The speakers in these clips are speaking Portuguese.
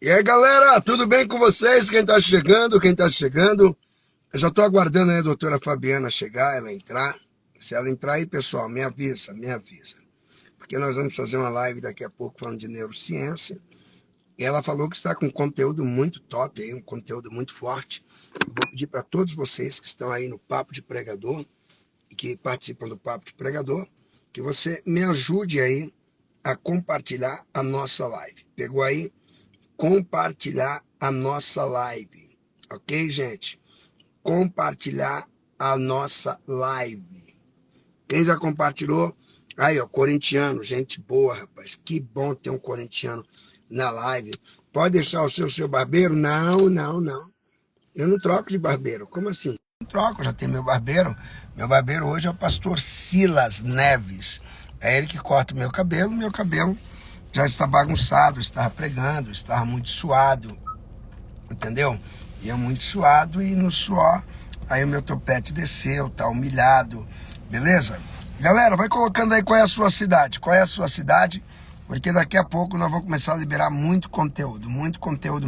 E aí, galera, tudo bem com vocês? Quem tá chegando, quem tá chegando? Eu já tô aguardando aí a doutora Fabiana chegar, ela entrar. Se ela entrar aí, pessoal, me avisa, me avisa. Porque nós vamos fazer uma live daqui a pouco falando de neurociência. E ela falou que está com um conteúdo muito top aí, um conteúdo muito forte. Eu vou pedir para todos vocês que estão aí no Papo de Pregador e que participam do Papo de Pregador, que você me ajude aí a compartilhar a nossa live. Pegou aí? Compartilhar a nossa live. Ok, gente? Compartilhar a nossa live. Quem já compartilhou? Aí, ó, corintiano, gente boa, rapaz. Que bom ter um corintiano na live. Pode deixar o seu barbeiro? Não, não, não. Eu não troco de barbeiro. Como assim? Não troco, já tem meu barbeiro. Meu barbeiro hoje é o pastor Silas Neves. É ele que corta o meu cabelo. Meu cabelo já está bagunçado, estava pregando, estava muito suado, entendeu? Ia muito suado e no suor, aí o meu topete desceu, tá humilhado, beleza? Galera, vai colocando aí qual é a sua cidade, qual é a sua cidade, porque daqui a pouco nós vamos começar a liberar muito conteúdo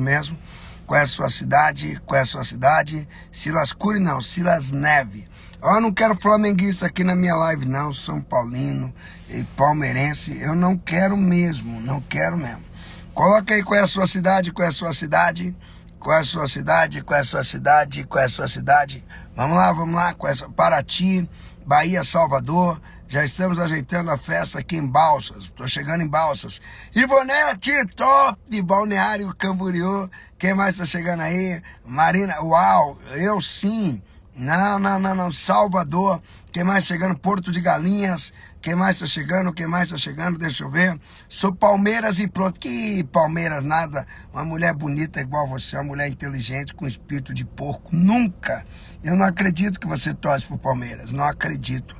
mesmo. Qual é a sua cidade, qual é a sua cidade? Silas Cury não, Silas Neve. Ó, eu não quero flamenguista aqui na minha live não, São Paulino e palmeirense, eu não quero mesmo, não quero mesmo. Coloca aí qual é a sua cidade, qual é a sua cidade. Qual é a sua cidade? Qual é a sua cidade? Qual é a sua cidade? Vamos lá. Qual é a sua... Paraty, Bahia, Salvador. Já estamos ajeitando a festa aqui em Balsas. Estou chegando em Balsas. Ivonete, top de Balneário Camboriú. Quem mais está chegando aí? Marina, uau, eu sim. Não. Salvador. Quem mais chegando? Porto de Galinhas. Quem mais está chegando? Quem mais está chegando? Deixa eu ver. Sou Palmeiras e pronto. Que Palmeiras nada. Uma mulher bonita igual você, uma mulher inteligente com espírito de porco. Nunca. Eu não acredito que você torce pro Palmeiras. Não acredito.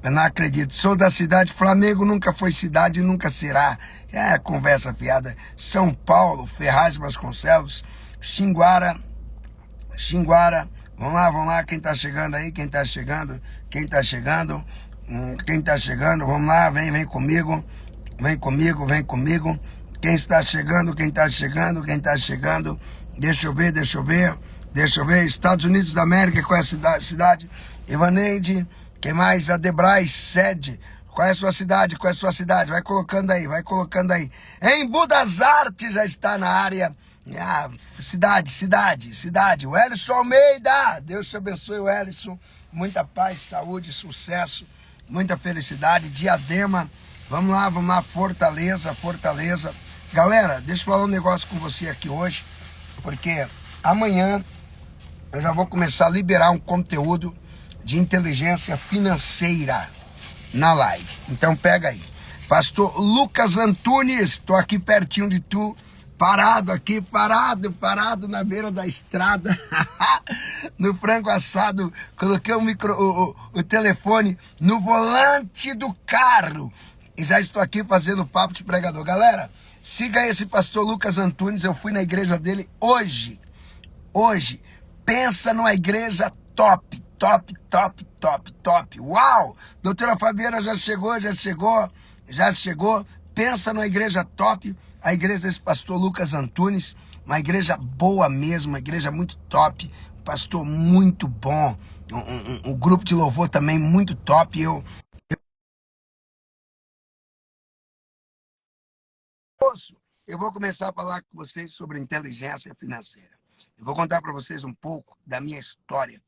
Eu não acredito. Sou da cidade. Flamengo nunca foi cidade e nunca será. É conversa fiada. São Paulo, Ferraz de Vasconcelos, Xinguara. Xinguara. Vamos lá, quem tá chegando aí, quem tá chegando, quem tá chegando, vamos lá, vem comigo, vem comigo, quem está chegando, deixa eu ver, Estados Unidos da América, qual é a cidade, Ivaneide, quem mais, a Debray, sede, qual é a sua cidade, vai colocando aí, Embu das Artes já está na área. Ah, cidade. O Ellison Almeida. Deus te abençoe, o Ellison. Muita paz, saúde, sucesso, muita felicidade. Diadema. Vamos lá. Fortaleza. Galera, deixa eu falar um negócio com você aqui hoje, porque amanhã eu já vou começar a liberar um conteúdo de inteligência financeira na live. Então pega aí. Pastor Lucas Antunes, tô aqui pertinho de tu. Parado na beira da estrada, no frango assado, coloquei o telefone no volante do carro e já estou aqui fazendo papo de pregador. Galera, siga esse pastor Lucas Antunes, eu fui na igreja dele hoje, pensa numa igreja top, uau, doutora Fabiana já chegou, pensa numa igreja top, a igreja desse pastor Lucas Antunes, uma igreja boa mesmo, uma igreja muito top, um pastor muito bom, um grupo de louvor também muito top. Eu vou começar a falar com vocês sobre inteligência financeira. Eu vou contar para vocês um pouco da minha história,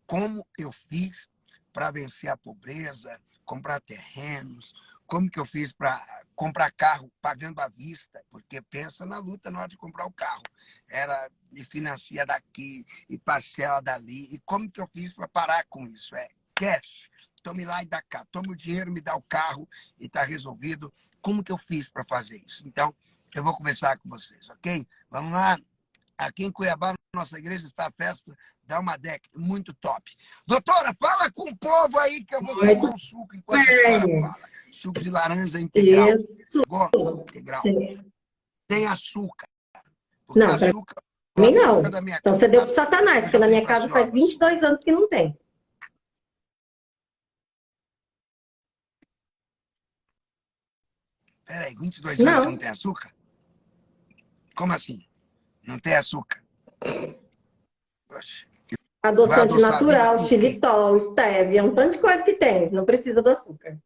como eu fiz para vencer a pobreza, comprar terrenos, como que eu fiz para comprar carro pagando à vista, porque pensa na luta na hora de comprar o carro. Era de financia daqui e parcela dali. E como que eu fiz para parar com isso? É cash. Tome lá e dá cá. Tome o dinheiro, me dá o carro e está resolvido. Como que eu fiz para fazer isso? Então, eu vou conversar com vocês, ok? Vamos lá. Aqui em Cuiabá, nossa igreja está a festa da Almadec, muito top. Doutora, fala com o povo aí que eu vou tomar Muito um suco enquanto a senhora bem. fala. Suco de laranja integral. Isso. Pegou? Integral. Sim. Tem açúcar, porque Não, para açúcar, o mim açúcar não. da minha Então você deu pro casa, Satanás, eu porque já na dei minha para a casa faz senhora o vinte e açúcar. dois anos que não tem. Peraí, 22 anos que não Não, tem açúcar? Como assim? Não tem açúcar. Poxa, vai Adoçante adoçar a vida natural, com o quê? xilitol, stevia, um tanto de coisa que tem. Não precisa do açúcar.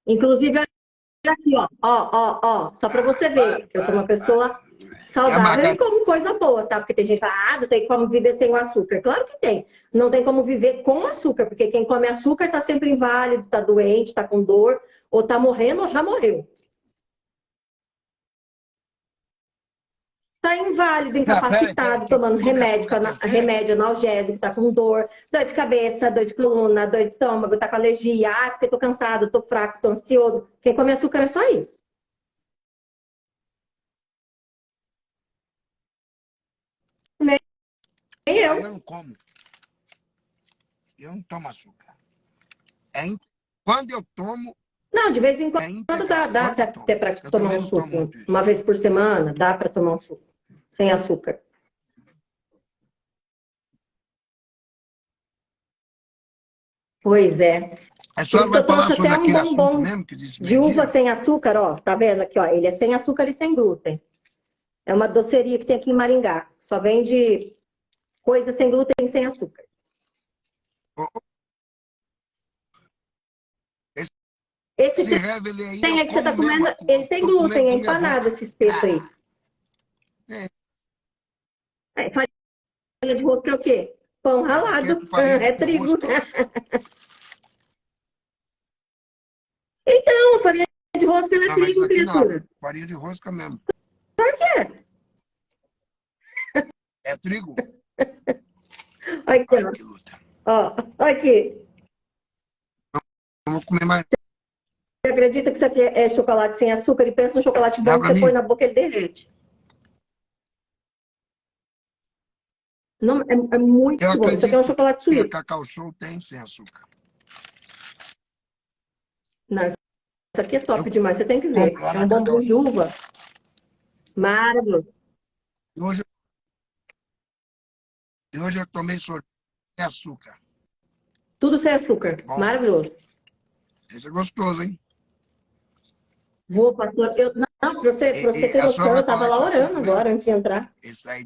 Inclusive, aqui, ó, só para você ver que eu sou uma Para. pessoa É a saudável e margarina. como coisa boa, tá? Porque tem gente que fala, não tem como viver sem o açúcar. Claro que tem. Não tem como viver com açúcar, porque quem come açúcar tá sempre inválido, tá doente, tá com dor, ou tá morrendo ou já morreu. Tá inválido, Não, peraí, incapacitado, quem tomando come remédio, açúcar tem o quê? remédio analgésico, tá com dor de cabeça, dor de coluna, dor de estômago, tá com alergia, porque tô cansado, tô fraco, tô ansioso. Quem come açúcar é só isso. Nem Aí eu eu. não como. Eu não tomo açúcar. É in- Quando eu tomo, Não, de vez em é quando dá, integral. dá Quando eu até tomo. para Eu tomar também um não tomo suco. muito Uma isso. vez por semana, dá para tomar um suco sem açúcar. Pois é. A Por senhora isso que vai eu falar trouxe sobre até um aquele assunto bombom mesmo que disse de uva meio-dia? sem açúcar, ó. Tá vendo aqui, ó? Ele é sem açúcar e sem glúten. É uma doceria que tem aqui em Maringá. Só vende coisa sem glúten e sem açúcar. Ô, Esse Esse Reveille aí tem eu aí que você tá como mesmo. comendo, ele tem Tô comendo glúten, é com minha empanado boca. esse espeto aí. É, É, farinha de rosca é o quê? Pão esse aqui é ralado. com farinha É de trigo. rosca, eu acho. Então, farinha de rosca é Não, mas isso trigo, aqui não. criatura. Farinha de rosca mesmo. Por quê? É trigo? Aqui, Ai, que luta. ó. Ó, aqui. Eu vou comer mais. Você acredita que isso aqui é chocolate sem açúcar? E pensa no chocolate Dá bom que pra você põe mim? na boca e ele derrete. Não, é Eu muito bom. Isso aqui é um acredito que chocolate a suíço. Cacau Show tem sem açúcar. Não, isso aqui é Eu top demais. Você tem que compro ver. lá É na um Cacau bombom de Show. uva maravilhoso. E hoje eu tomei sorvete sem açúcar. Tudo sem açúcar. Bom, Maravilhoso. esse é gostoso, hein? Vou, pastor. Não, pra você E ter a senhora noção, eu vai tava tomar lá esse orando açúcar mesmo? agora, antes de entrar. Esse aí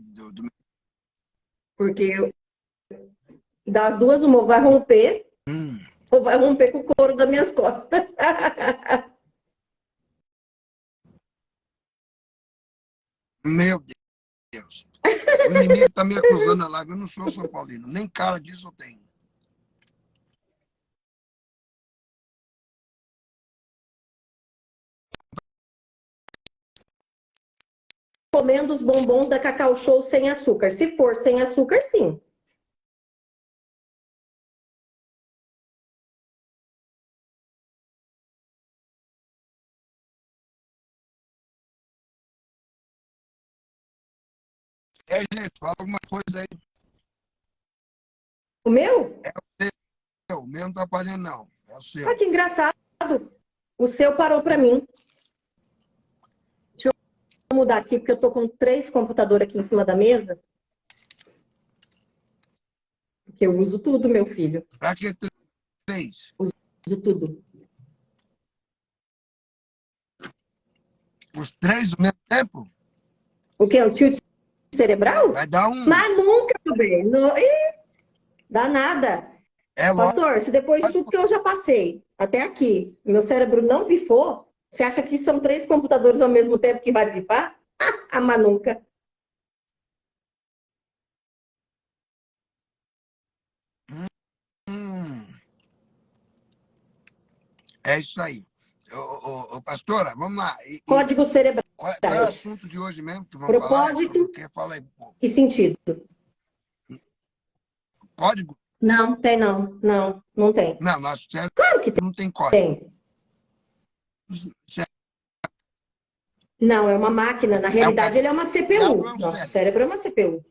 Porque das duas, uma vai romper, Hum, ou vai romper com o couro das minhas costas. meu Deus. O inimigo tá me acusando lá. Eu não sou São Paulino. Nem cara disso eu tenho. Comendo os bombons da Cacau Show sem açúcar. Se for sem açúcar, sim. É, gente, fala alguma coisa aí. O meu? É o seu. O meu não tá fazendo, não. É o Ah, seu. que engraçado. O seu parou para mim. Deixa eu mudar aqui, porque eu tô com 3 computadores aqui em cima da mesa. Porque eu uso tudo, meu filho. Pra que 3? Uso tudo. Os 3 ao mesmo tempo? O que? É o tilt cerebral? Vai dar um. Mas nunca, meu bem. Não, ih, dá nada. É Pastor, se depois de tudo lógico. que eu já passei até aqui, meu cérebro não bifou, você acha que são 3 computadores ao mesmo tempo que vai bifar? Ah, mas nunca. Hum, é isso aí. Pastora, vamos lá. Códigos Qual é o cerebrais. assunto de hoje mesmo que vamos falar? É sobre o Propósito quê? Fala aí, pô. e sentido. Código? Não, tem não. Não, não tem. Não, nosso cérebro Claro que não tem código. tem. Não, é uma máquina. Na É o realidade, ele é uma diabo é CPU. o Nosso cérebro. cérebro é uma CPU.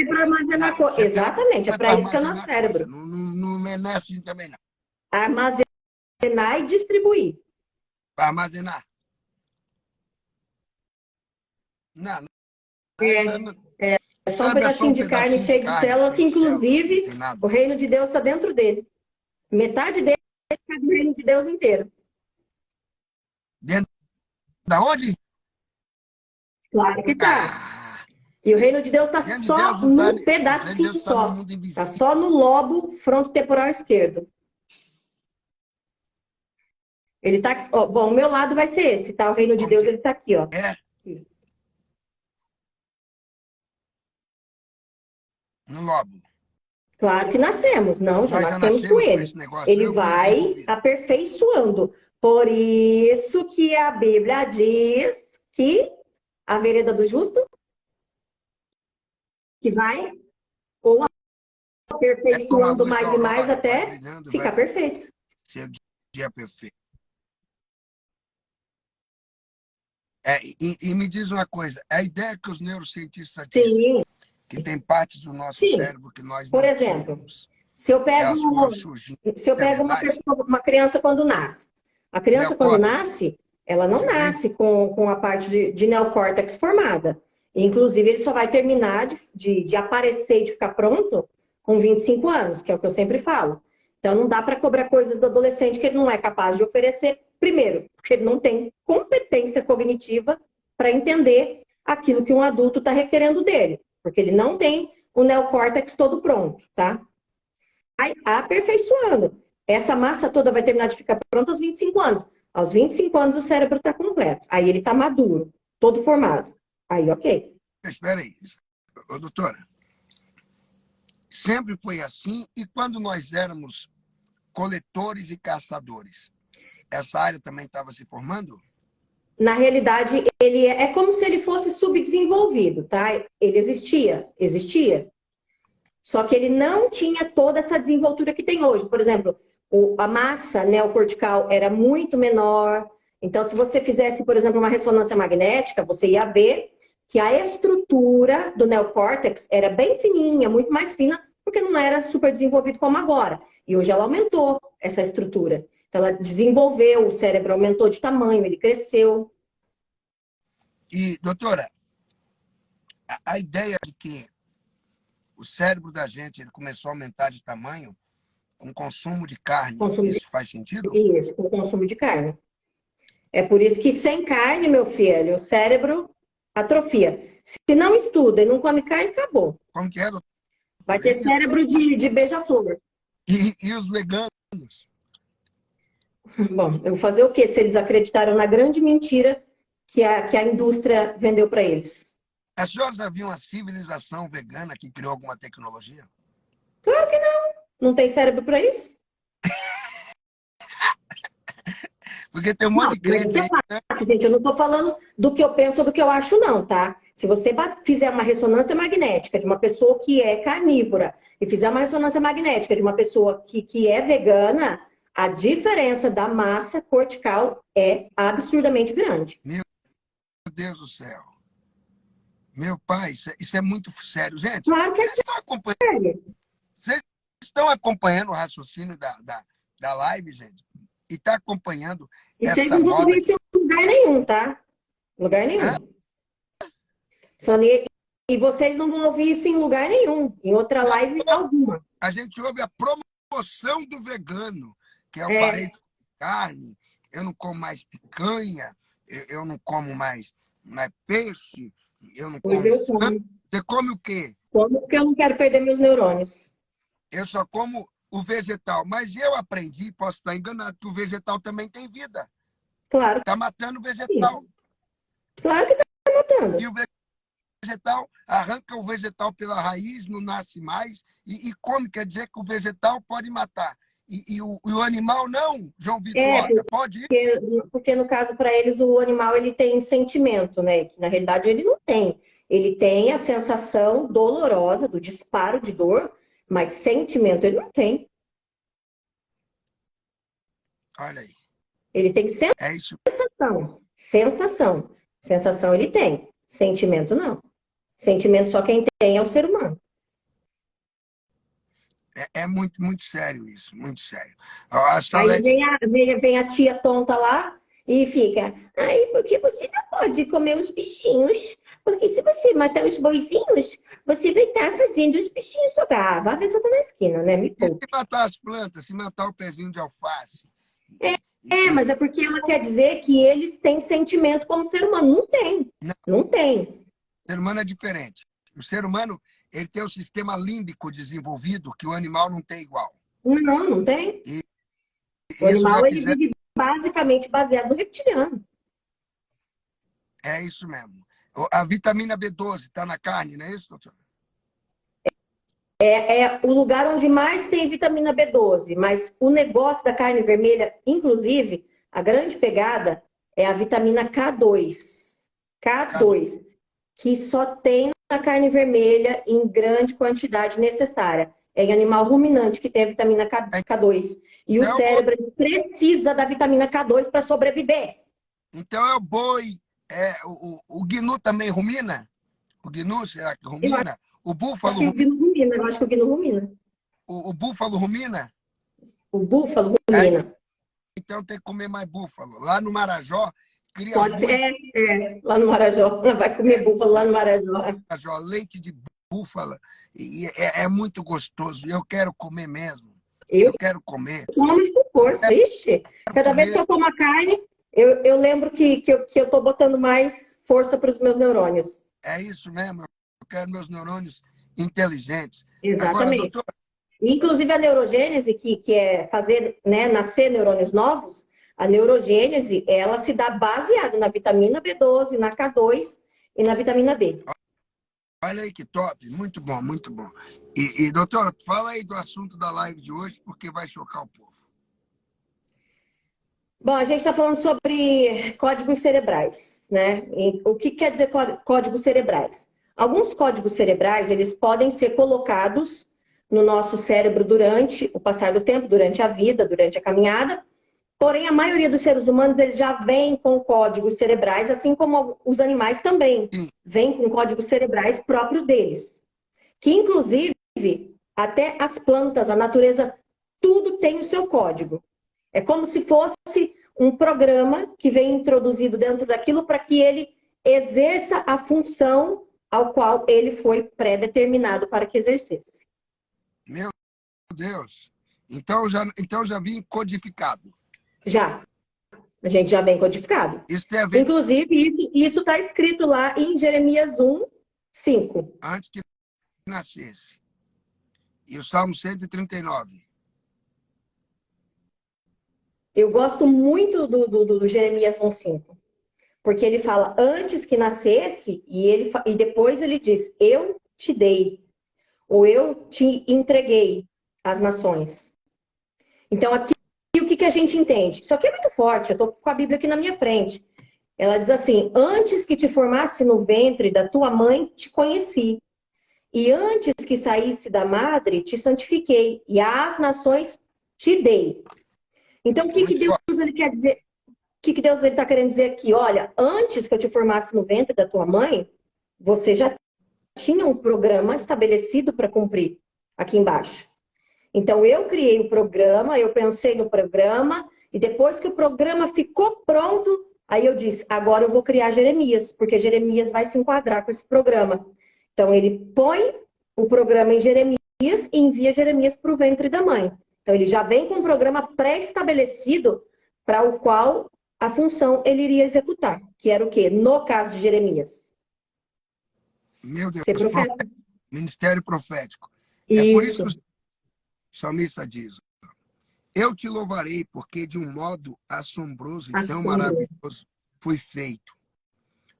É para armazenar Não, o coisa. CPU Exatamente, é não é para para isso que é nosso armazenar coisa. cérebro. Não, não, não é assim também, não. Armazenar e distribuir. Para armazenar. Não, É, o é só um cérebro é só pedacinho um de carne pedacinho de cheio de carne, célula, cheio que de célula. Não inclusive tem nada. o reino de Deus está dentro dele. Metade dele é do reino de Deus inteiro. Da onde? Claro que tá. Ah, E o reino de Deus está o reino de Deus só não está. num O reino de pedacinho Deus está no só. mundo Está invisível. só no lobo frontotemporal esquerdo. Ele tá, ó, bom, o meu lado vai ser esse, tá? O reino de Como Deus, que ele tá aqui, ó. é? No lobo. Claro que nascemos, não, já Nós já nascemos com nascemos com ele. esse negócio. Ele Eu fui vai desenvolvido. aperfeiçoando. Por isso que a Bíblia diz que a vereda do justo, que vai ou É como a aperfeiçoando luz da mais e mais aurora, vai até brilhando, vai ficar perfeito. ser o dia perfeito. É, e me diz uma coisa, a ideia que os neurocientistas dizem, Sim, que tem partes do nosso sim. cérebro que nós Por não exemplo, tínhamos, se eu pego, elas foram surgindo, se eu é pego verdade? uma criança quando nasce, a criança quando Neocórtex, nasce, ela não surgiu? nasce com a parte de neocórtex formada. Inclusive, ele só vai terminar de aparecer e de ficar pronto com 25 anos, que é o que eu sempre falo. Então, não dá para cobrar coisas do adolescente que ele não é capaz de oferecer, primeiro, porque ele não tem competência cognitiva para entender aquilo que um adulto está requerendo dele, porque ele não tem o neocórtex todo pronto, tá? Vai aperfeiçoando. Essa massa toda vai terminar de ficar pronta aos 25 anos. Aos 25 anos o cérebro está completo. Aí ele está maduro, todo formado. Aí, ok. Espera aí, ô, doutora, sempre foi assim, e quando nós éramos coletores e caçadores, essa área também estava se formando? Na realidade, ele é como se ele fosse subdesenvolvido, tá? Ele existia. Só que ele não tinha toda essa desenvoltura que tem hoje. Por exemplo, a massa neocortical era muito menor. Então, se você fizesse, por exemplo, uma ressonância magnética, você ia ver que a estrutura do neocórtex era bem fininha, muito mais fina, porque não era super desenvolvido como agora. E hoje ela aumentou essa estrutura. Então, ela desenvolveu, o cérebro aumentou de tamanho, ele cresceu. E, doutora, a ideia de que o cérebro da gente ele começou a aumentar de tamanho com consumo de carne, Consumo de, isso faz sentido? isso, com o consumo de carne. É por isso que sem carne, meu filho, o cérebro atrofia. Se não estuda e não come carne, acabou. Como que é, Vai doutor? ter cérebro de beija-flor. E os veganos? Bom, eu vou fazer o quê se eles acreditaram na grande mentira que a indústria vendeu para eles? A senhora já viu uma civilização vegana que criou alguma tecnologia? Claro que não. Não tem cérebro para isso? Porque tem um monte Não, de mas crente isso é aí, né? fato, gente. Eu não estou falando do que eu penso ou do que eu acho, não, tá? Se você fizer uma ressonância magnética de uma pessoa que é carnívora e fizer uma ressonância magnética de uma pessoa que é vegana, a diferença da massa cortical é absurdamente grande. Meu Deus do céu. Meu pai, isso é muito sério. Gente, Claro que é sério. vocês estão acompanhando o raciocínio da live, gente? E está acompanhando E vocês essa não vão moda ouvir que. isso em lugar nenhum, tá? Lugar Hã? nenhum. Falando, e vocês não vão ouvir isso em lugar nenhum, em outra live alguma. A gente ouve a promoção do vegano, que é o parei É, de carne, eu não como mais picanha, eu não como mais peixe, eu não pois como eu frango. como. Você come o quê? Como porque eu não quero perder meus neurônios. Eu só como o vegetal. Mas eu aprendi, posso estar enganado, que o vegetal também tem vida. Claro Está matando o que sim. vegetal. Claro que tá E matando. o vegetal arranca o vegetal pela raiz, não nasce mais, e come, quer dizer que o vegetal pode matar. E o animal não, João Vitor É, Horta, pode ir? porque no caso, para eles, o animal ele tem sentimento, né? Que na realidade ele não tem. Ele tem a sensação dolorosa do disparo de dor, mas sentimento ele não tem. Olha aí. Ele tem É isso. sensação. Sensação. Sensação ele tem. Sentimento não. Sentimento só quem tem é o ser humano. É muito, muito sério isso, muito sério. A Aí Salete, vem a tia tonta lá e fica, aí, porque você não pode comer os bichinhos, porque se você matar os boizinhos, você vai estar fazendo os bichinhos sobrar. Ah, vá ver se eu tô na esquina, né? Me e se poupe. matar as plantas, se matar o pezinho de alface? E, Mas é porque ela quer dizer que eles têm sentimento como ser humano. Não tem. não, Não tem. o ser humano é diferente. O ser humano ele tem um sistema límbico desenvolvido que o animal não tem igual. Não, não tem. E O isso já animal, ele fizeram. vive basicamente baseado no reptiliano. É isso mesmo. A vitamina B12 está na carne, não é isso, doutor? É o lugar onde mais tem vitamina B12, mas o negócio da carne vermelha, inclusive, a grande pegada é a vitamina K2. Cadu. K2, que só tem na carne vermelha em grande quantidade necessária. É em animal ruminante que tem a vitamina K2. E o Então, cérebro precisa da vitamina K2 para sobreviver. então é o boi. O gnu também rumina? O gnu, será que Eu acho rumina? O búfalo que o rumina? guino rumina, eu acho que o guino rumina. O búfalo rumina? O búfalo Aí, rumina. então tem que comer mais búfalo. Lá no Marajó, cria Pode ser, muito lá no Marajó. Vai comer búfalo lá no Marajó. Marajó, leite de búfala. E é muito gostoso. Eu quero comer mesmo. Eu Eu quero comer. como com força. Ixi, Quero cada vez que comer. eu como a carne, eu lembro que eu tô botando mais força para os meus neurônios. É isso mesmo. Eu quero meus neurônios inteligentes. Agora, Exatamente. doutor, Inclusive a neurogênese, que é fazer, né, nascer neurônios novos, a neurogênese, ela se dá baseada na vitamina B12, na K2 e na vitamina D. olha aí que top. Muito bom, muito bom. Doutora, fala aí do assunto da live de hoje, porque vai chocar o povo. Bom, a gente está falando sobre códigos cerebrais, né? E o que quer dizer códigos cerebrais? Alguns códigos cerebrais, eles podem ser colocados no nosso cérebro durante o passar do tempo, durante a vida, durante a caminhada. Porém, a maioria dos seres humanos, eles já vêm com códigos cerebrais, assim como os animais também Sim, vêm com códigos cerebrais próprios deles. Que, inclusive, até as plantas, a natureza, tudo tem o seu código. É como se fosse um programa que vem introduzido dentro daquilo para que ele exerça a função ao qual ele foi pré-determinado para que exercesse. meu Deus. Então já vim codificado. Já, a gente já vem codificado. Isso tem a ver Inclusive, isso está escrito lá em Jeremias 1, 5. antes que nascesse. E o Salmo 139. Eu gosto muito do Jeremias 1, 5. Porque ele fala antes que nascesse e depois ele diz, eu te dei, ou eu te entreguei às nações. Então, aqui, o que a gente entende? Isso aqui é muito forte, eu estou com a Bíblia aqui na minha frente. Ela diz assim, antes que te formasse no ventre da tua mãe, te conheci. E antes que saísse da madre, te santifiquei. E às nações te dei. Então, o que Muito Deus forte. ele quer dizer? O que Deus está querendo dizer aqui? Olha, antes que eu te formasse no ventre da tua mãe, você já tinha um programa estabelecido para cumprir aqui embaixo. Então, eu criei o programa, eu pensei no programa, e depois que o programa ficou pronto, aí eu disse, agora eu vou criar Jeremias, porque Jeremias vai se enquadrar com esse programa. Então, ele põe o programa em Jeremias e envia Jeremias para o ventre da mãe. Então, ele já vem com um programa pré-estabelecido para o qual a função ele iria executar, que era o quê? No caso de Jeremias, Meu Deus, ser profeta. ministério profético. É por isso que Isso. o salmista diz: eu te louvarei, porque de um modo assombroso e tão Assombro. maravilhoso fui feito.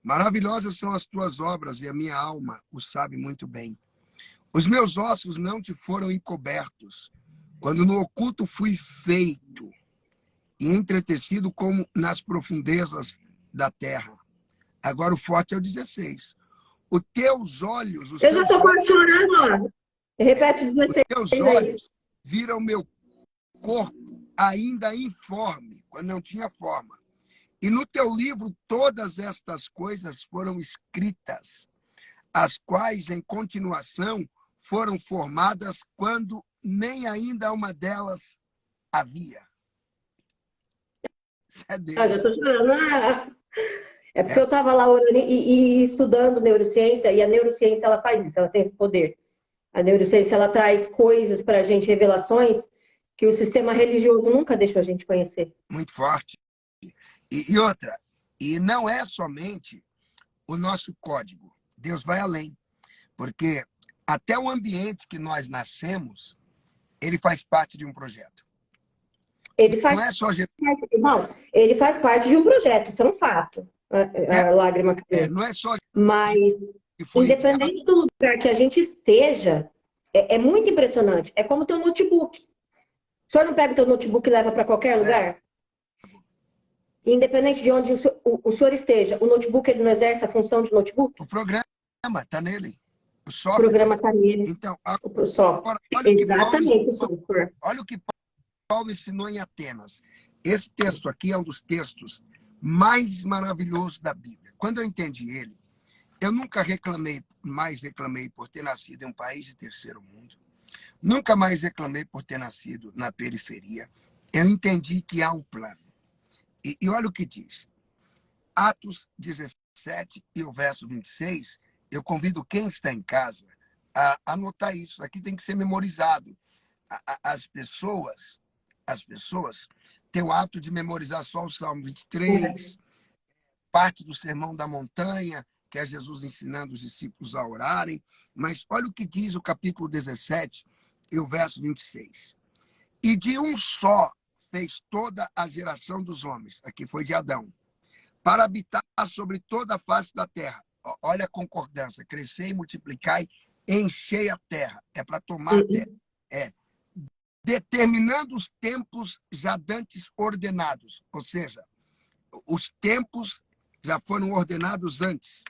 Maravilhosas são as tuas obras, e a minha alma o sabe muito bem. Os meus ossos não te foram encobertos, quando no oculto fui feito e entretecido como nas profundezas da terra. Agora o forte é o 16. Os Eu já teus estou olhos, quase chorando, ó. Repete o os 16 teus aí. olhos viram meu corpo ainda informe, quando não tinha forma. E no teu livro todas estas coisas foram escritas, as quais em continuação foram formadas quando nem ainda uma delas havia. Isso é Ah, já Deus. estou chorando. É porque É, eu estava lá orando e estudando neurociência, e a neurociência ela faz isso, ela tem esse poder. A neurociência ela traz coisas para a gente, revelações, que o sistema religioso nunca deixou a gente conhecer. Muito forte. E outra, e não é somente o nosso código. Deus vai além. Porque até o ambiente que nós nascemos, ele faz parte de um projeto. Ele faz Não é só não, ele faz parte de um projeto, isso é um fato. A lágrima caiu. não é só Mas, que foi enviado. independente do lugar que a gente esteja, é muito impressionante. É como o teu notebook. O senhor não pega o teu notebook e leva para qualquer lugar? Independente de onde o senhor esteja, o notebook ele não exerce a função de notebook? O programa está nele. O O software. programa está nele. Então, O software. olha Exatamente, o software. Olha o que Paulo ensinou em Atenas. Esse texto aqui é um dos textos mais maravilhosos da Bíblia. Quando eu entendi ele, eu nunca mais reclamei por ter nascido em um país de terceiro mundo. Nunca mais reclamei por ter nascido na periferia. Eu entendi que há um plano. E olha o que diz. Atos 17 e o verso 26, eu convido quem está em casa a anotar isso. Aqui tem que ser memorizado. As pessoas têm o hábito de memorizar só o Salmo 23, parte do Sermão da Montanha, que é Jesus ensinando os discípulos a orarem. Mas olha o que diz o capítulo 17 e o verso 26. E de um só fez toda a geração dos homens, aqui foi de Adão, para habitar sobre toda a face da terra. Olha a concordância, crescer e multiplicar, encher a terra, é para tomar a terra. Determinando os tempos já dantes ordenados, ou seja, os tempos já foram ordenados antes.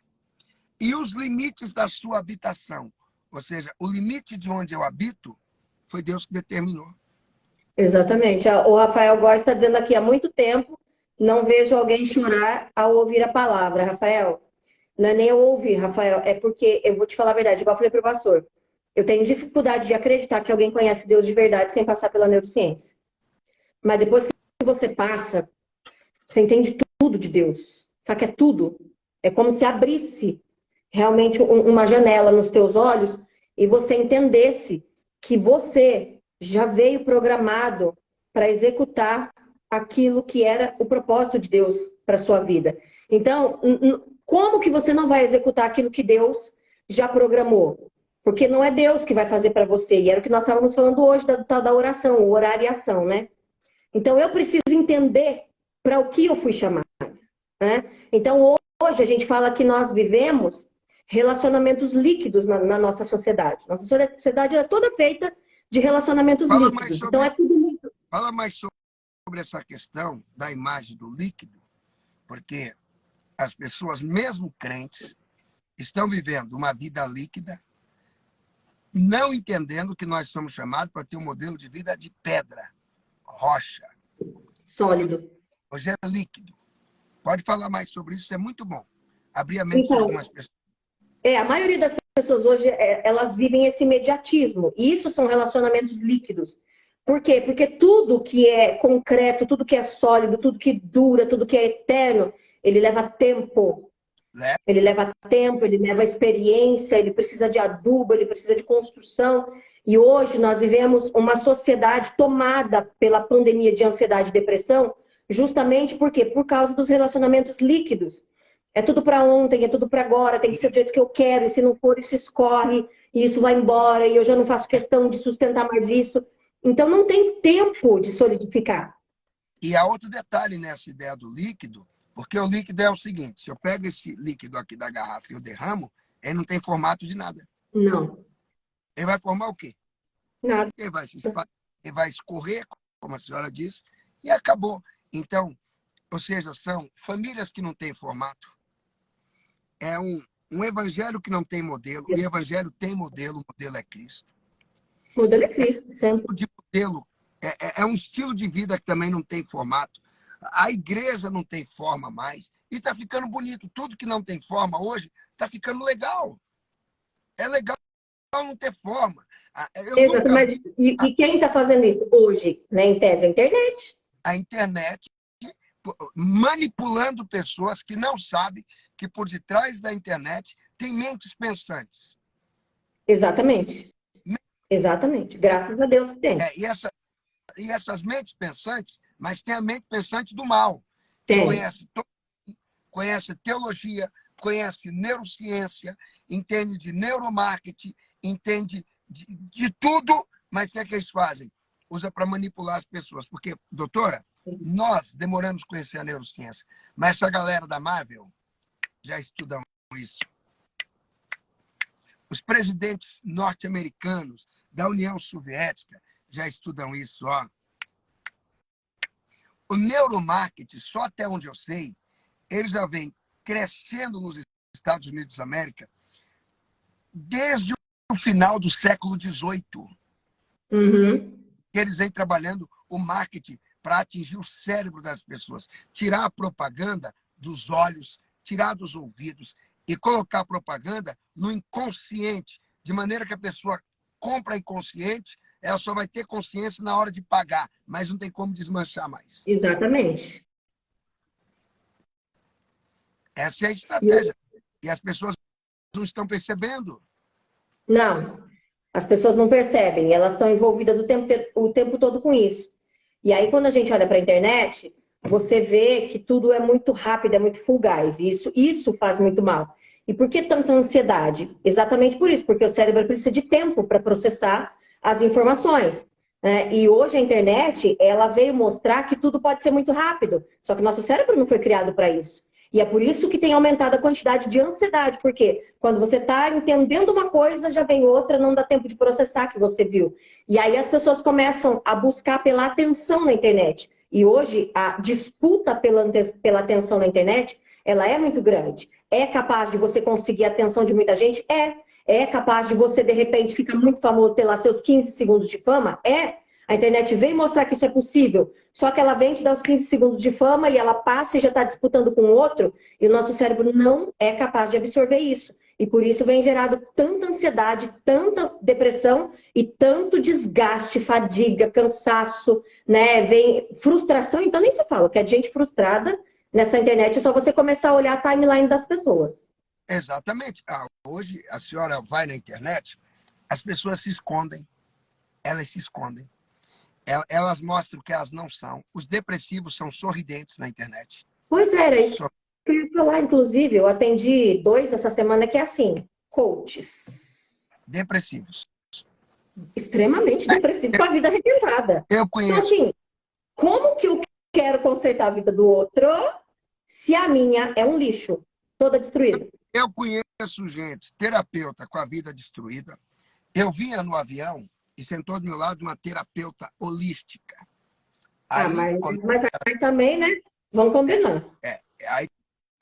E os limites da sua habitação, ou seja, o limite de onde eu habito, foi Deus que determinou. Exatamente. O Rafael Góes está dizendo aqui há muito tempo, não vejo alguém chorar ao ouvir a palavra. Rafael, não é nem eu ouvir, Rafael, é porque, eu vou te falar a verdade, igual eu falei para o pastor, eu tenho dificuldade de acreditar que alguém conhece Deus de verdade sem passar pela neurociência. Mas depois que você passa, você entende tudo de Deus. Sabe que é tudo? É como se abrisse realmente uma janela nos teus olhos e você entendesse que você já veio programado para executar aquilo que era o propósito de Deus para sua vida. Então, como que você não vai executar aquilo que Deus já programou? Porque não é Deus que vai fazer para você. E era o que nós estávamos falando hoje da oração, o orar e ação, né? Então, eu preciso entender para o que eu fui chamada, né? Então, hoje a gente fala que nós vivemos relacionamentos líquidos na nossa sociedade. Nossa sociedade é toda feita de relacionamentos líquidos. Então, é tudo muito... Fala mais sobre essa questão da imagem do líquido, porque as pessoas, mesmo crentes, estão vivendo uma vida líquida, não entendendo que nós somos chamados para ter um modelo de vida de pedra, rocha. Sólido. Hoje é líquido. Pode falar mais sobre isso, é muito bom. Abrir a mente de algumas pessoas. A maioria das pessoas hoje, elas vivem esse imediatismo. E isso são relacionamentos líquidos. Por quê? Porque tudo que é concreto, tudo que é sólido, tudo que dura, tudo que é eterno, ele leva tempo. Ele leva tempo, ele leva experiência, ele precisa de adubo, ele precisa de construção. E hoje nós vivemos uma sociedade tomada pela pandemia de ansiedade e depressão, justamente por quê? Por causa dos relacionamentos líquidos. É tudo para ontem, é tudo para agora, tem que ser do jeito que eu quero, e se não for, isso escorre, e isso vai embora, e eu já não faço questão de sustentar mais isso. Então não tem tempo de solidificar. E há outro detalhe nessa ideia do líquido, porque o líquido é o seguinte, se eu pego esse líquido aqui da garrafa e eu derramo, ele não tem formato de nada. Não. Ele vai formar o quê? Nada. Ele vai escorrer, como a senhora disse, e acabou. Então, ou seja, são famílias que não têm formato. É um evangelho que não tem modelo. O evangelho tem modelo, o modelo é Cristo. O modelo é Cristo, sempre. De modelo é um estilo de vida que também não tem formato. A igreja não tem forma mais. E está ficando bonito. Tudo que não tem forma hoje está ficando legal. É legal não ter forma. Exato, mas e quem está fazendo isso hoje, né, em tese? A internet. A internet manipulando pessoas que não sabem que por detrás da internet tem mentes pensantes. Exatamente. Exatamente. Graças a Deus tem. E e essas mentes pensantes, mas tem a mente pensante do mal, que Tem. conhece teologia, conhece neurociência, entende de neuromarketing, entende de tudo, mas o que é que eles fazem? Usa para manipular as pessoas. Porque, doutora, nós demoramos a conhecer a neurociência, mas essa galera da Marvel já estudam isso. Os presidentes norte-americanos da União Soviética já estudam isso. Ó. O neuromarketing, só até onde eu sei, ele já vem crescendo nos Estados Unidos da América desde o final do século XVIII. Uhum. Eles vêm trabalhando o marketing para atingir o cérebro das pessoas, tirar a propaganda dos olhos, tirar dos ouvidos e colocar a propaganda no inconsciente, de maneira que a pessoa compra inconsciente, ela só vai ter consciência na hora de pagar, mas não tem como desmanchar mais. Exatamente. Essa é a estratégia. E as pessoas não estão percebendo. Não, as pessoas não percebem, elas estão envolvidas o tempo todo com isso. E aí, quando a gente olha para a internet, você vê que tudo é muito rápido, é muito fugaz. E isso faz muito mal. E por que tanta ansiedade? Exatamente por isso, porque o cérebro precisa de tempo para processar as informações. Né? E hoje a internet, ela veio mostrar que tudo pode ser muito rápido. Só que o nosso cérebro não foi criado para isso. E é por isso que tem aumentado a quantidade de ansiedade, porque quando você está entendendo uma coisa, já vem outra, não dá tempo de processar que você viu. E aí as pessoas começam a buscar pela atenção na internet. E hoje a disputa pela atenção na internet, ela é muito grande. É capaz de você conseguir a atenção de muita gente? É. É capaz de você, de repente, ficar muito famoso, ter lá seus 15 segundos de fama? É. A internet vem mostrar que isso é possível, só que ela vem te dar os 15 segundos de fama e ela passa e já está disputando com o outro, e o nosso cérebro não é capaz de absorver isso. E por isso vem gerado tanta ansiedade, tanta depressão e tanto desgaste, fadiga, cansaço, né? Vem frustração, então nem se fala, que é gente frustrada nessa internet, é só você começar a olhar a timeline das pessoas. Exatamente. Hoje, a senhora vai na internet, as pessoas se escondem, elas se escondem. Elas mostram que elas não são. Os depressivos são sorridentes na internet. Pois é, era isso que eu ia falar, inclusive, eu atendi 2 essa semana que é assim, coaches. Depressivos. Extremamente depressivos, com a vida arrebentada. Eu Então, conheço, assim, como que eu quero consertar a vida do outro se a minha é um lixo, toda destruída? eu conheço gente, terapeuta com a vida destruída. Eu vinha no avião e sentou do meu lado uma terapeuta holística. Ah, Aí, mas aí também, né? Vamos combinar. aí,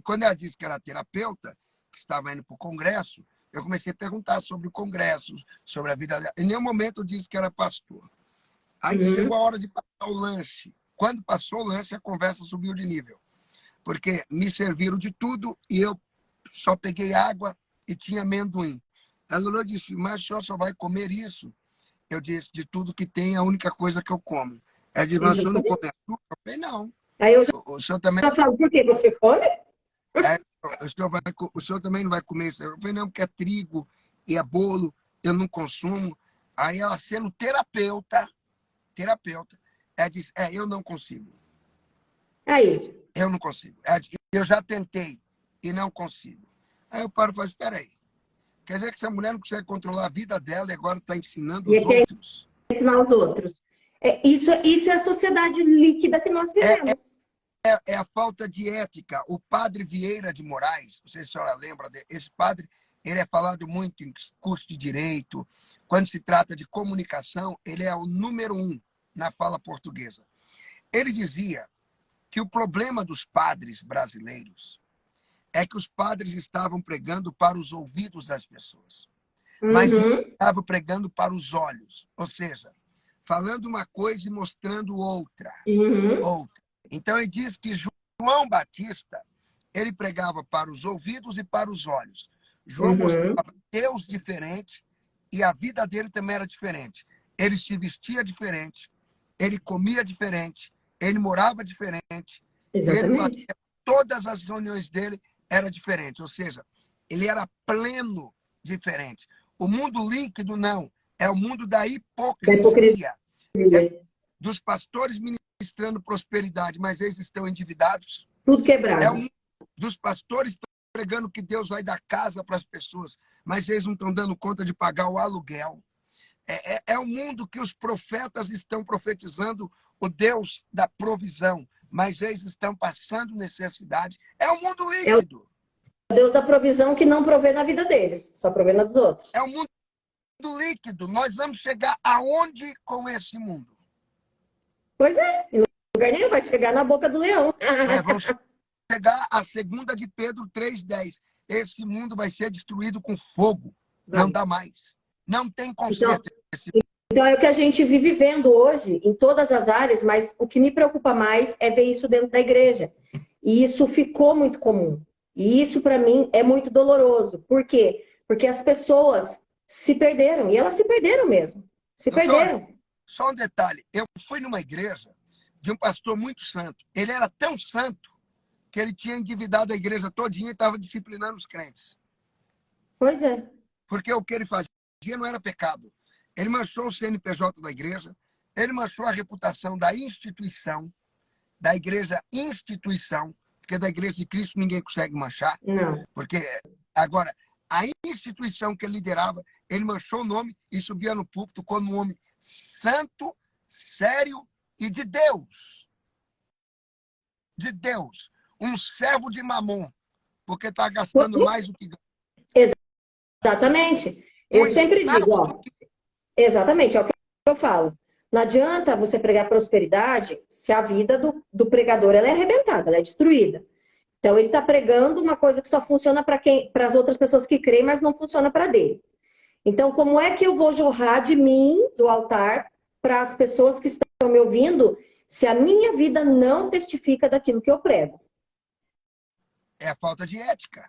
quando ela disse que era terapeuta, que estava indo para o congresso, eu comecei a perguntar sobre o congresso, sobre a vida dela. Em nenhum momento eu disse que era pastor. Aí chegou a hora de passar o lanche. Quando passou o lanche, a conversa subiu de nível. Porque me serviram de tudo e eu só peguei água e tinha amendoim. A Lula disse, mas o senhor só vai comer isso? Eu disse, de tudo que tem, é a única coisa que eu como. Ela disse, mas o senhor não come açúcar? Eu falei, não. Aí eu O senhor também, já falo, por que você come? é, o senhor também não vai comer isso? Eu falei, não, porque é trigo e é bolo, eu não consumo. Aí ela sendo terapeuta, ela disse, eu não consigo. Aí. Eu não consigo. Ela disse, eu já tentei e não consigo. Aí eu paro e falo, espera aí. Quer dizer que essa mulher não consegue controlar a vida dela e agora está ensinando E os é quem outros? ensinar os outros. Isso é a sociedade líquida que nós É, vivemos. é a falta de ética. O padre Vieira de Moraes, não sei se a senhora lembra, esse padre, ele é falado muito em curso de direito. Quando se trata de comunicação, ele é o número 1 na fala portuguesa. Ele dizia que o problema dos padres brasileiros é que os padres estavam pregando para os ouvidos das pessoas, mas não Uhum. estavam pregando para os olhos. Ou seja, falando uma coisa e mostrando outra. Uhum. outra. Então, ele diz que João Batista, ele pregava para os ouvidos e para os olhos. João Uhum. mostrava Deus diferente e a vida dele também era diferente. Ele se vestia diferente, ele comia diferente, ele morava diferente, e ele fazia Exatamente. todas as reuniões dele era diferente, ou seja, ele era pleno diferente. O mundo líquido não, é o mundo da Da hipocrisia. hipocrisia. dos pastores ministrando prosperidade, mas eles estão endividados. Tudo É o quebrado. mundo dos pastores pregando que Deus vai dar casa para as pessoas, mas eles não estão dando conta de pagar o aluguel. É o mundo que os profetas estão profetizando o Deus da provisão, mas eles estão passando necessidade. É o mundo É o líquido. Deus da provisão que não provê na vida deles, só provê na dos outros. É o mundo líquido. Nós vamos chegar aonde com esse mundo? Pois é, em lugar nenhum, vai chegar na boca do leão. Vamos chegar a 2 de Pedro 3,10. Esse mundo vai ser destruído com fogo. Não Vai. dá mais. Não tem Então, conserto. então é o que a gente vive vendo hoje em todas as áreas, mas o que me preocupa mais é ver isso dentro da igreja. E isso ficou muito comum. E isso, para mim, é muito doloroso. Por quê? Porque as pessoas se perderam. E elas se perderam mesmo. Se Doutora, perderam. só um detalhe. Eu fui numa igreja de um pastor muito santo. Ele era tão santo que ele tinha endividado a igreja todinha e estava disciplinando os crentes. Pois é. Porque o que ele fazia não era pecado. Ele manchou o CNPJ da igreja, ele manchou a reputação da instituição, da igreja instituição, porque da igreja de Cristo ninguém consegue manchar. Não. Porque, agora, a instituição que ele liderava, ele manchou o nome e subia no púlpito como um homem santo, sério e de Deus. De Deus. Um servo de Mamon, porque está gastando mais do que ganha. Exatamente. Eu sempre digo, ó, exatamente, é o que eu falo. Não adianta você pregar prosperidade se a vida do pregador ela é arrebentada, ela é destruída. Então ele está pregando uma coisa que só funciona para as outras pessoas que creem, mas não funciona para dele. Então, como é que eu vou jorrar de mim, do altar, para as pessoas que estão me ouvindo, se a minha vida não testifica daquilo que eu prego? É a falta de ética.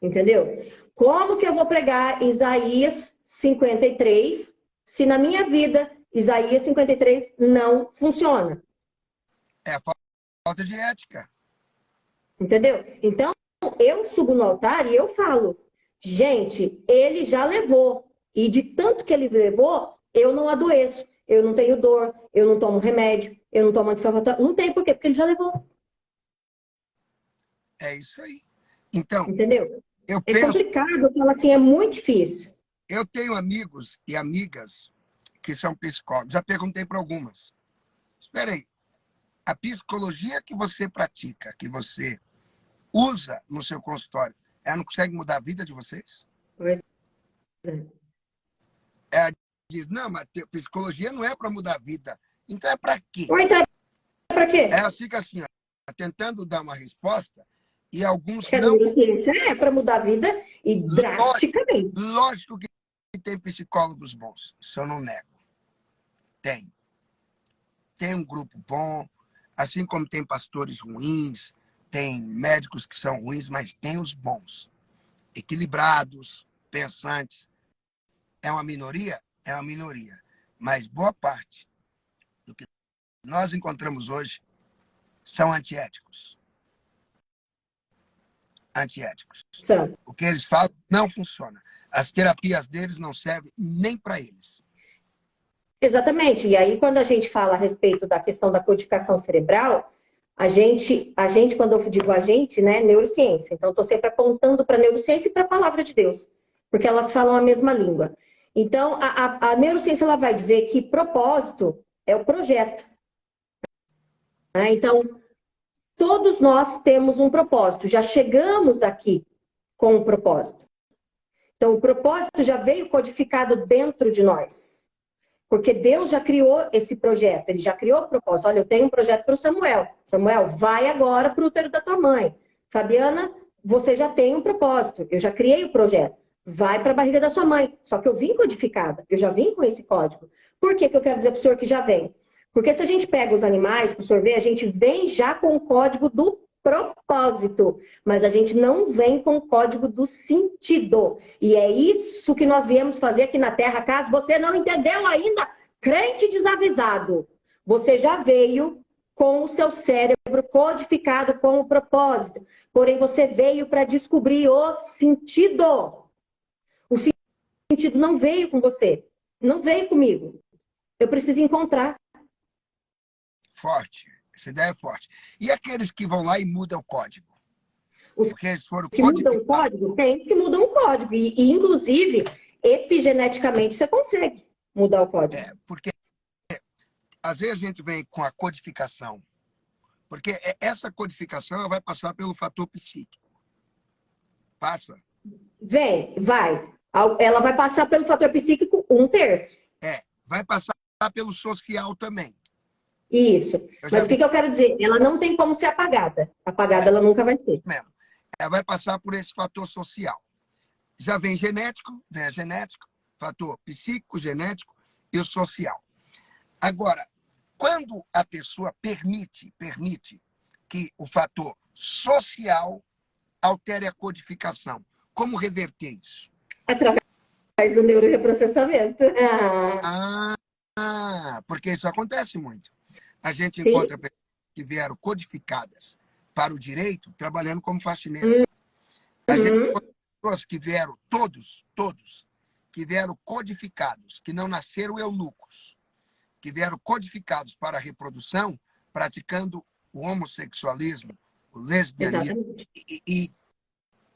Entendeu? Como que eu vou pregar Isaías 53 se na minha vida Isaías 53 não funciona? É a falta de ética. Entendeu? Então, eu subo no altar e eu falo, gente, ele já levou. E de tanto que ele levou, eu não adoeço. Eu não tenho dor, eu não tomo remédio, eu não tomo anti-inflamatório. Não tem por quê? Porque ele já levou. É isso aí. Então, Entendeu? eu É penso, complicado, eu falo assim, é muito difícil. eu tenho amigos e amigas que são psicólogos. Já perguntei para algumas. Espera aí, a psicologia que você pratica, que você usa no seu consultório, ela não consegue mudar a vida de vocês? Pois é. Ela diz, não, mas psicologia não é para mudar a vida. Então é para quê? Ou então, é pra quê? Ela fica assim, ó, tentando dar uma resposta e alguns Porque a não. neurociência é para mudar a vida e drasticamente. Lógico que tem psicólogos bons, isso eu não nego. Tem. Tem um grupo bom, assim como tem pastores ruins, tem médicos que são ruins, mas tem os bons, equilibrados, pensantes. É uma minoria? É uma minoria. Mas boa parte do que nós encontramos hoje são antiéticos. Antiéticos. Sabe? O que eles falam não funciona. As terapias deles não servem nem para eles. Exatamente. E aí, quando a gente fala a respeito da questão da codificação cerebral, a gente, quando eu digo a gente, né, neurociência. Então, estou sempre apontando para a neurociência e para a palavra de Deus, porque elas falam a mesma língua. Então, a neurociência ela vai dizer que propósito é o projeto. Né? Então, todos nós temos um propósito, já chegamos aqui com um propósito. Então, o propósito já veio codificado dentro de nós. Porque Deus já criou esse projeto, ele já criou o propósito. Olha, eu tenho um projeto para o Samuel. Samuel, vai agora para o útero da tua mãe. Fabiana, você já tem um propósito, eu já criei o projeto. Vai para a barriga da sua mãe. Só que eu vim codificada, eu já vim com esse código. Por que eu quero dizer para o senhor que já vem? Porque se a gente pega os animais para o senhor ver, a gente vem já com o código do propósito, mas a gente não vem com o código do sentido. E é isso que nós viemos fazer aqui na Terra, caso você não entendeu ainda, crente desavisado. Você já veio com o seu cérebro codificado com o propósito, porém você veio para descobrir o sentido. O sentido não veio com você, não veio comigo. Eu preciso encontrar. forte. Essa ideia é forte. E aqueles que vão lá e mudam o código? Os Porque eles foram que mudam o codificados. código, tem que mudam o código. Inclusive, epigeneticamente, você consegue mudar o código. Porque às vezes a gente vem com a codificação. Porque essa codificação ela vai passar pelo fator psíquico. Passa? Vai. Ela vai passar pelo fator psíquico 1/3. Vai passar pelo social também. Isso. Mas o que eu quero dizer? Ela não tem como ser apagada. Apagada ela nunca vai ser. Mesmo. Ela vai passar por esse fator social. Já vem genético, fator psíquico, genético e o social. Agora, quando a pessoa permite que o fator social altere a codificação, como reverter isso? Através do neuroreprocessamento. Porque isso acontece muito. A gente Sim. encontra pessoas que vieram codificadas para o direito, trabalhando como faxineira. A gente encontra pessoas que vieram, todos, que vieram codificados, que não nasceram eunucos, que vieram codificados para a reprodução, praticando o homossexualismo, o lesbianismo. E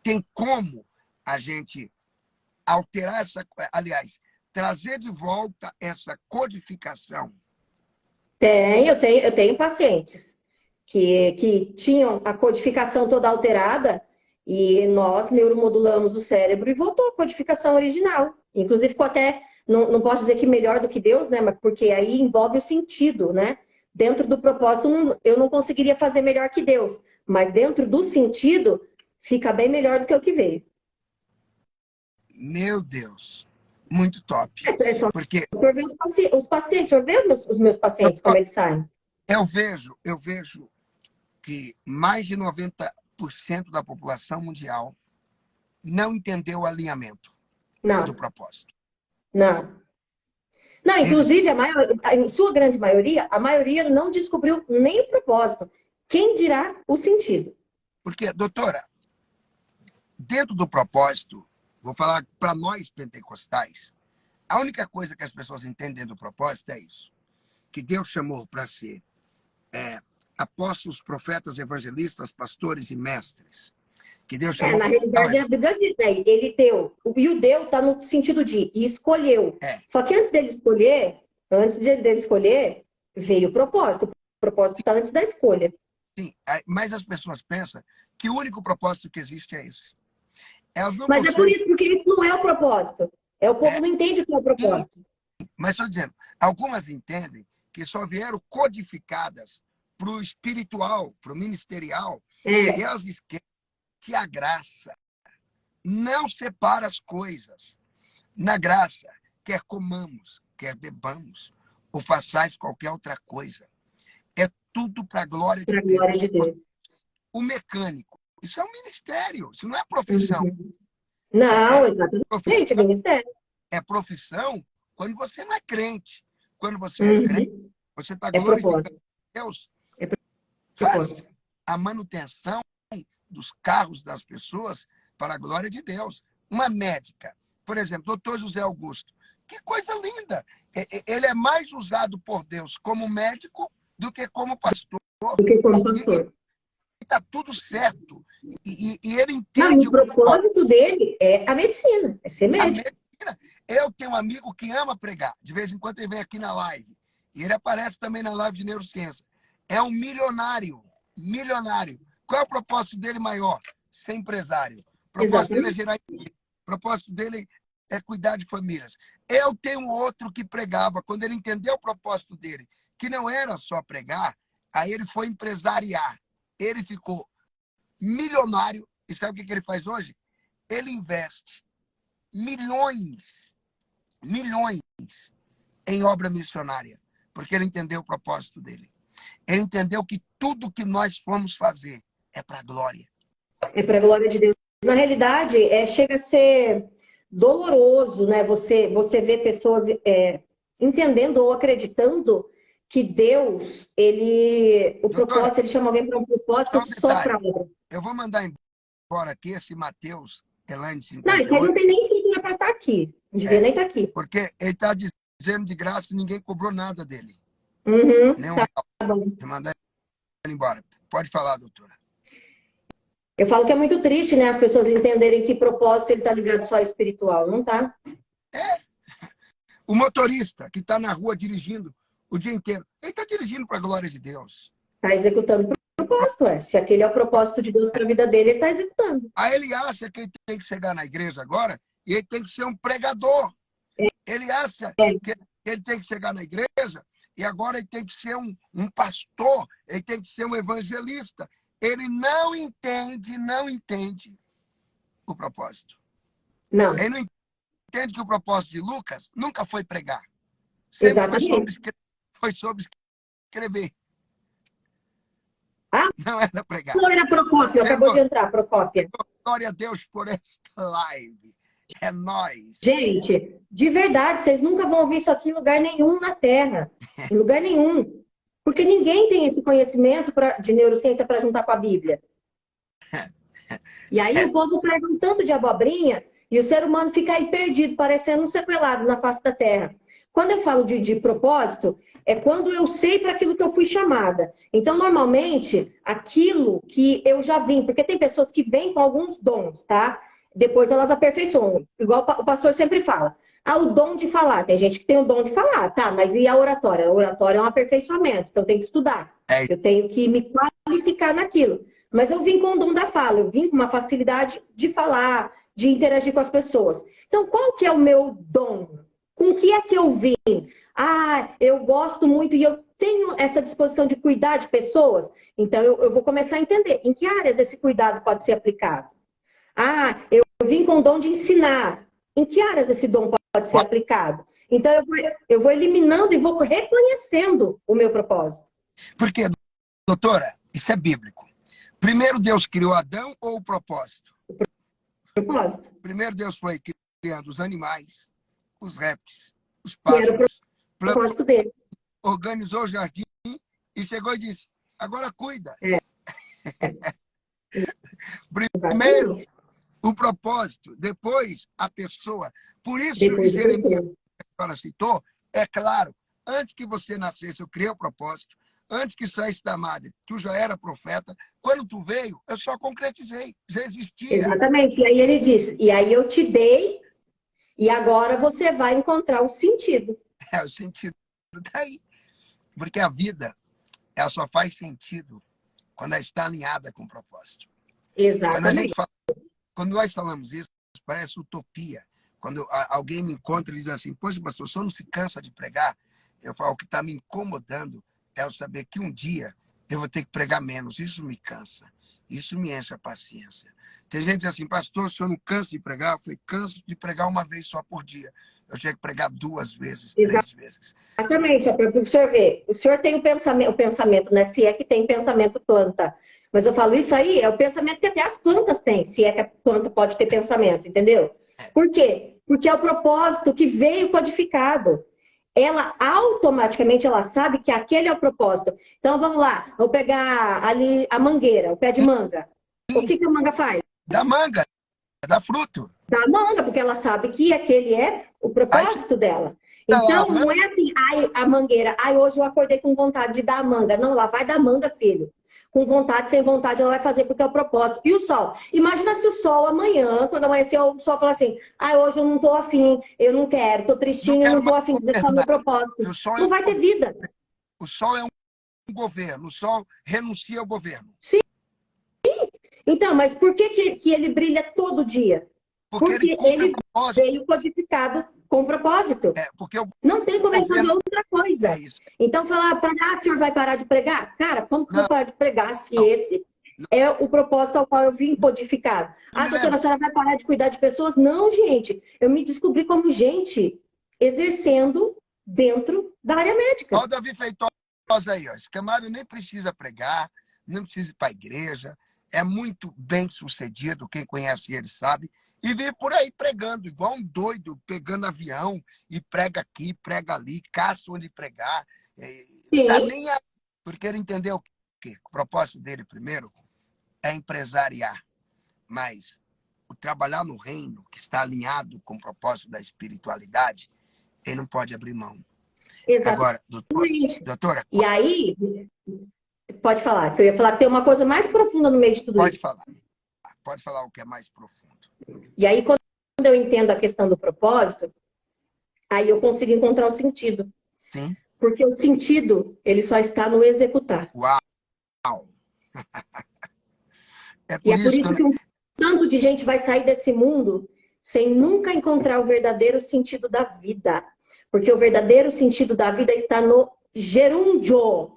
tem como a gente alterar aliás, trazer de volta essa codificação? Eu tenho pacientes que tinham a codificação toda alterada e nós neuromodulamos o cérebro e voltou a codificação original. Inclusive ficou até, não posso dizer que melhor do que Deus, né? Mas porque aí envolve o sentido, né? Dentro do propósito, eu não conseguiria fazer melhor que Deus, mas dentro do sentido, fica bem melhor do que o que veio. Meu Deus, muito top. É só porque o senhor vê os pacientes, o senhor vê os meus pacientes, como eles saem. Eu vejo que mais de 90% da população mundial não entendeu o alinhamento do propósito. Não, inclusive, em sua grande maioria, a maioria não descobriu nem o propósito. Quem dirá o sentido? Porque, doutora, dentro do propósito, vou falar para nós pentecostais, a única coisa que as pessoas entendem do propósito é isso. Que Deus chamou para ser apóstolos, profetas, evangelistas, pastores e mestres. Que Deus chamou. Na realidade, a Bíblia diz, né? Ele deu. E o deu está no sentido de escolheu. Só que antes dele escolher, veio o propósito. O propósito está antes da escolha. Sim, mas as pessoas pensam que o único propósito que existe é esse. Mas é por isso, porque esse não é o propósito. O povo não entende o que é o propósito. Sim, mas estou dizendo, algumas entendem que só vieram codificadas para o espiritual, para o ministerial, e elas esquecem que a graça não separa as coisas. Na graça, quer comamos, quer bebamos, ou façais qualquer outra coisa. É tudo para a glória de Deus. O mecânico, isso é um ministério, isso não é profissão. Não, exatamente, é ministério. É profissão quando você não é crente. Quando você é crente, você está glorificando Deus. Faz a manutenção dos carros das pessoas para a glória de Deus. Uma médica, por exemplo, doutor José Augusto, que coisa linda! Ele é mais usado por Deus como médico do que como pastor. Está tudo certo. E ele entende. Não, o propósito dele é a medicina, é ser médico. Eu tenho um amigo que ama pregar. De vez em quando ele vem aqui na live. E ele aparece também na live de neurociência. É um milionário. Milionário. Qual é o propósito dele maior? Ser empresário. O propósito dele é gerar emprego. O propósito dele é cuidar de famílias. Eu tenho outro que pregava. Quando ele entendeu o propósito dele, que não era só pregar, aí ele foi empresariar. Ele ficou milionário. E sabe o que ele faz hoje? Ele investe milhões em obra missionária, porque ele entendeu o propósito dele. Ele entendeu que tudo que nós fomos fazer é para a glória. É para a glória de Deus. Na realidade, chega a ser doloroso, né? Você vê pessoas entendendo ou acreditando que Deus, propósito, ele chama alguém para um propósito só para obra. Eu vou mandar embora aqui esse Mateus Elaine 58. Não, isso aí não tem nem estrutura para estar aqui. Não devia nem estar aqui. Porque ele está dizendo de graça e ninguém cobrou nada dele. Uhum, Nem um tá real. bom. De mandar ele embora. Pode falar, doutora. Eu falo que é muito triste, né, as pessoas entenderem que propósito ele tá ligado só ao espiritual, não tá? O motorista que está na rua dirigindo o dia inteiro, ele está dirigindo para a glória de Deus. Tá executando propósito, é. Se aquele é o propósito de Deus para a vida dele, ele tá executando. Aí ele acha que ele tem que chegar na igreja agora e ele tem que ser um pregador. Ele acha que ele tem que chegar na igreja e agora ele tem que ser um pastor, ele tem que ser um evangelista. Ele não entende o propósito. Não, Ele não entende que o propósito de Lucas nunca foi pregar. Sempre exatamente. foi sobre escrever. Ah, Não era pregar. não era Procópio, acabou de Chegou. entrar, Procópia. Glória a Deus por esta live. É nós. Gente, de verdade, vocês nunca vão ouvir isso aqui em lugar nenhum na Terra. Em lugar nenhum. Porque ninguém tem esse conhecimento de neurociência para juntar com a Bíblia. E aí o povo prega um tanto de abobrinha e o ser humano fica aí perdido, parecendo um sequelado na face da Terra. Quando eu falo de propósito, é quando eu sei para aquilo que eu fui chamada. Então, normalmente, aquilo que eu já vim, porque tem pessoas que vêm com alguns dons, tá? Depois elas aperfeiçoam. Igual o pastor sempre fala. Ah, o dom de falar. Tem gente que tem o dom de falar, tá? Mas e a oratória? A oratória é um aperfeiçoamento, então eu tenho que estudar. É, Eu tenho que me qualificar naquilo. Mas eu vim com o dom da fala, eu vim com uma facilidade de falar, de interagir com as pessoas. Então, qual que é o meu dom? Com o que é que eu vim? Ah, eu gosto muito e eu tenho essa disposição de cuidar de pessoas. Então, eu vou começar a entender em que áreas esse cuidado pode ser aplicado. Ah, eu vim com o dom de ensinar. Em que áreas esse dom pode ser aplicado? Então, eu vou eliminando e vou reconhecendo o meu propósito. porque, doutora, isso é bíblico. Primeiro Deus criou Adão ou o propósito? Propósito. Primeiro Deus foi criando os animais, os répteis, os Que era o pássaros, propósito dele. organizou o jardim e chegou e disse: agora cuida. É, Primeiro exatamente. o propósito, depois a pessoa. Por isso, em Depois de Jeremias, pessoa. que a senhora citou, é claro, antes que você nascesse, eu criei o propósito. Antes que saísse da madre, tu já era profeta. Quando tu veio, eu só concretizei, já existia. Exatamente. E aí ele diz, e aí eu te dei, e agora você vai encontrar o sentido. É o sentido daí. Porque a vida, ela só faz sentido quando ela está alinhada com o propósito. Quando a gente Exatamente. fala, quando nós falamos isso, parece utopia. Quando alguém me encontra e diz assim: poxa, pastor, o senhor não se cansa de pregar? Eu falo: o que está me incomodando é eu saber que um dia eu vou ter que pregar menos. Isso me cansa. Isso me enche a paciência. Tem gente que diz assim: pastor, o senhor não cansa de pregar? Eu falei: canso de pregar uma vez só por dia. Eu tinha que pregar 2 vezes, 3 vezes. Exatamente. Para o senhor ver, o senhor tem o pensamento, né? Se é que tem pensamento planta. Mas eu falo, isso aí é o pensamento que até as plantas têm, se é que a planta pode ter pensamento, entendeu? Por quê? Porque é o propósito que veio codificado. Ela automaticamente ela sabe que aquele é o propósito. Então vamos lá, vou pegar ali a mangueira, o pé de manga. O que a manga faz? Da manga, da fruto. Da manga, porque ela sabe que aquele é o Aí propósito dela. ela Então não é assim, ai, a mangueira, ai, hoje eu acordei com vontade de dar a manga. Não, ela vai dar manga, filho. Com vontade, sem vontade, ela vai fazer porque é o propósito. E o sol? Imagina se o sol amanhã, quando amanhecer, o sol fala assim: ai, hoje eu não tô afim, eu não quero, tô não tristinho, eu quero não tô mais afim de executar o meu governar. propósito. O sol é Não vai ter vida. o sol é um governo. O sol renuncia ao governo. Então, mas por que ele brilha todo dia? Porque ele Porque cumpre o ele propósito. veio codificado com propósito. Porque o Não tem como ele fazer governo outra é coisa. isso. Então, falar para o senhor vai parar de pregar? Cara, como que eu Não, vou parar de pregar se não. esse é o propósito ao qual eu vim codificado? Não Ah, me leva. doutora, a senhora vai parar de cuidar de pessoas? Não, gente. Eu me descobri como gente exercendo dentro da área Olha médica. o Davi Feitosa aí. Ó. Esse camarada nem precisa pregar, não precisa ir para a igreja. É muito bem sucedido. Quem conhece ele sabe. E vem por aí pregando, igual um doido, pegando avião e prega aqui, prega ali, caça onde pregar. Tá Sim, nem aí. Porque ele entendeu que o propósito dele, primeiro, é empresariar. Mas o trabalhar no reino, que está alinhado com o propósito da espiritualidade, ele não pode abrir mão. Agora, Exatamente. doutora, E aí, pode falar, que eu ia falar que tem uma coisa mais profunda no meio de tudo pode isso. falar. Pode falar o que é mais profundo. E aí, quando eu entendo a questão do propósito, aí eu consigo encontrar o sentido. Sim. Porque o sentido, ele só está no executar. Uau! É E por é por isso que isso que um tanto de gente vai sair desse mundo sem nunca encontrar o verdadeiro sentido da vida. Porque o verdadeiro sentido da vida está no gerúndio.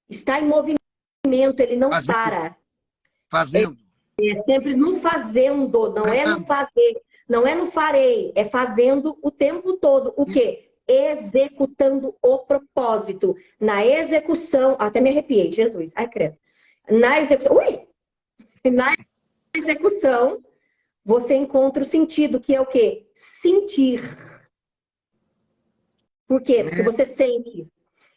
Está em movimento, ele não para. fazendo. É sempre no fazendo, não é no fazer, não é no farei, é fazendo o tempo todo. O quê? Executando o propósito. Na execução, até me arrepiei, Jesus, ai credo. Na execução, na execução, você encontra o sentido, que é o quê? Sentir. Por quê? Porque você sente.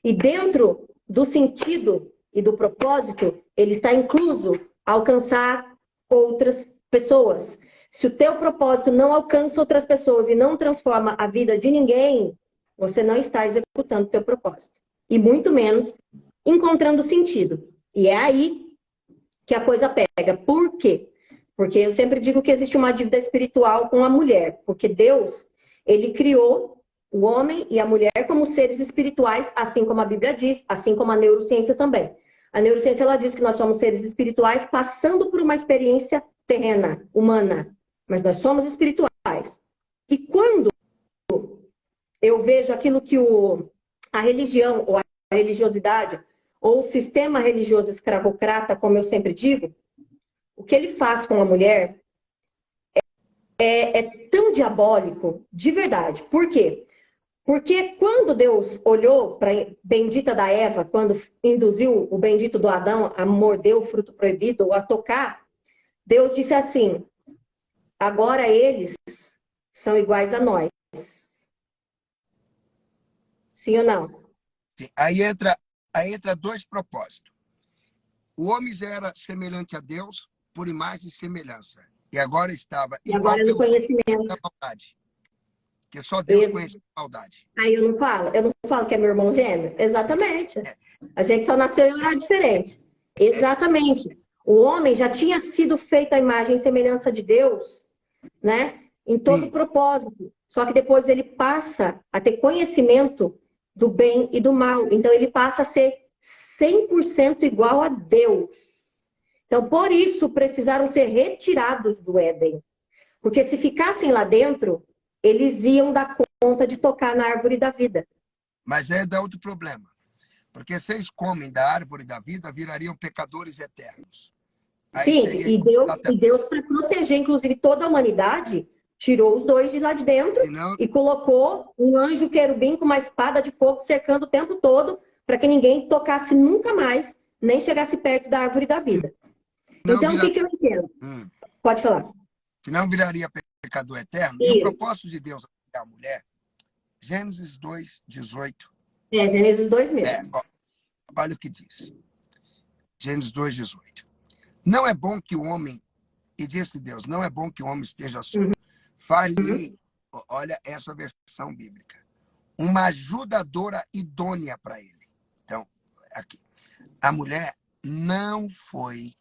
E dentro do sentido e do propósito, ele está incluso alcançar outras pessoas. Se o teu propósito não alcança outras pessoas e não transforma a vida de ninguém, você não está executando o teu propósito. E muito menos encontrando sentido. E é aí que a coisa pega. Por quê? Porque eu sempre digo que existe uma dívida espiritual com a mulher. Porque Deus, ele criou o homem e a mulher como seres espirituais, assim como a Bíblia diz, assim como a neurociência também. A neurociência, ela diz que nós somos seres espirituais passando por uma experiência terrena, humana. Mas nós somos espirituais. E quando eu vejo aquilo que a religião, ou a religiosidade, ou o sistema religioso escravocrata, como eu sempre digo, o que ele faz com a mulher é tão diabólico, de verdade. Por quê? Porque quando Deus olhou para a bendita da Eva, quando induziu o bendito do Adão a morder o fruto proibido ou a tocar, Deus disse assim: agora eles são iguais a nós. Sim ou não? Sim. Aí entra dois propósitos. O homem já era semelhante a Deus por imagem e semelhança. E agora estava E igual agora no pelo conhecimento. da maldade. Porque só Deus conhece a maldade. Aí eu não falo que é meu irmão gêmeo? Exatamente. A gente só nasceu em horário diferente. Exatamente. O homem já tinha sido feito à imagem e semelhança de Deus, né? Em todo Sim. propósito. Só que depois ele passa a ter conhecimento do bem e do mal. Então ele passa a ser 100% igual a Deus. Então, por isso, precisaram ser retirados do Éden. Porque se ficassem lá dentro, eles iam dar conta de tocar na árvore da vida. Mas é dá outro problema. Porque se eles comem da árvore da vida, virariam pecadores eternos. Aí Sim, seria e Deus para proteger, inclusive, toda a humanidade, tirou os dois de lá de dentro senão, e colocou um anjo querubim com uma espada de fogo cercando o tempo todo para que ninguém tocasse nunca mais, nem chegasse perto da árvore da vida. senão, Então, o que eu entendo? Pode falar. senão viraria pecador eterno. E o Isso. propósito de Deus a mulher, Gênesis 2, 18. Gênesis 2 mesmo. Olha o que diz. Gênesis 2, 18. Não é bom que o homem, e disse Deus, não é bom que o homem esteja só. Fale, olha essa versão bíblica, uma ajudadora idônea para ele. Então, aqui, a mulher não foi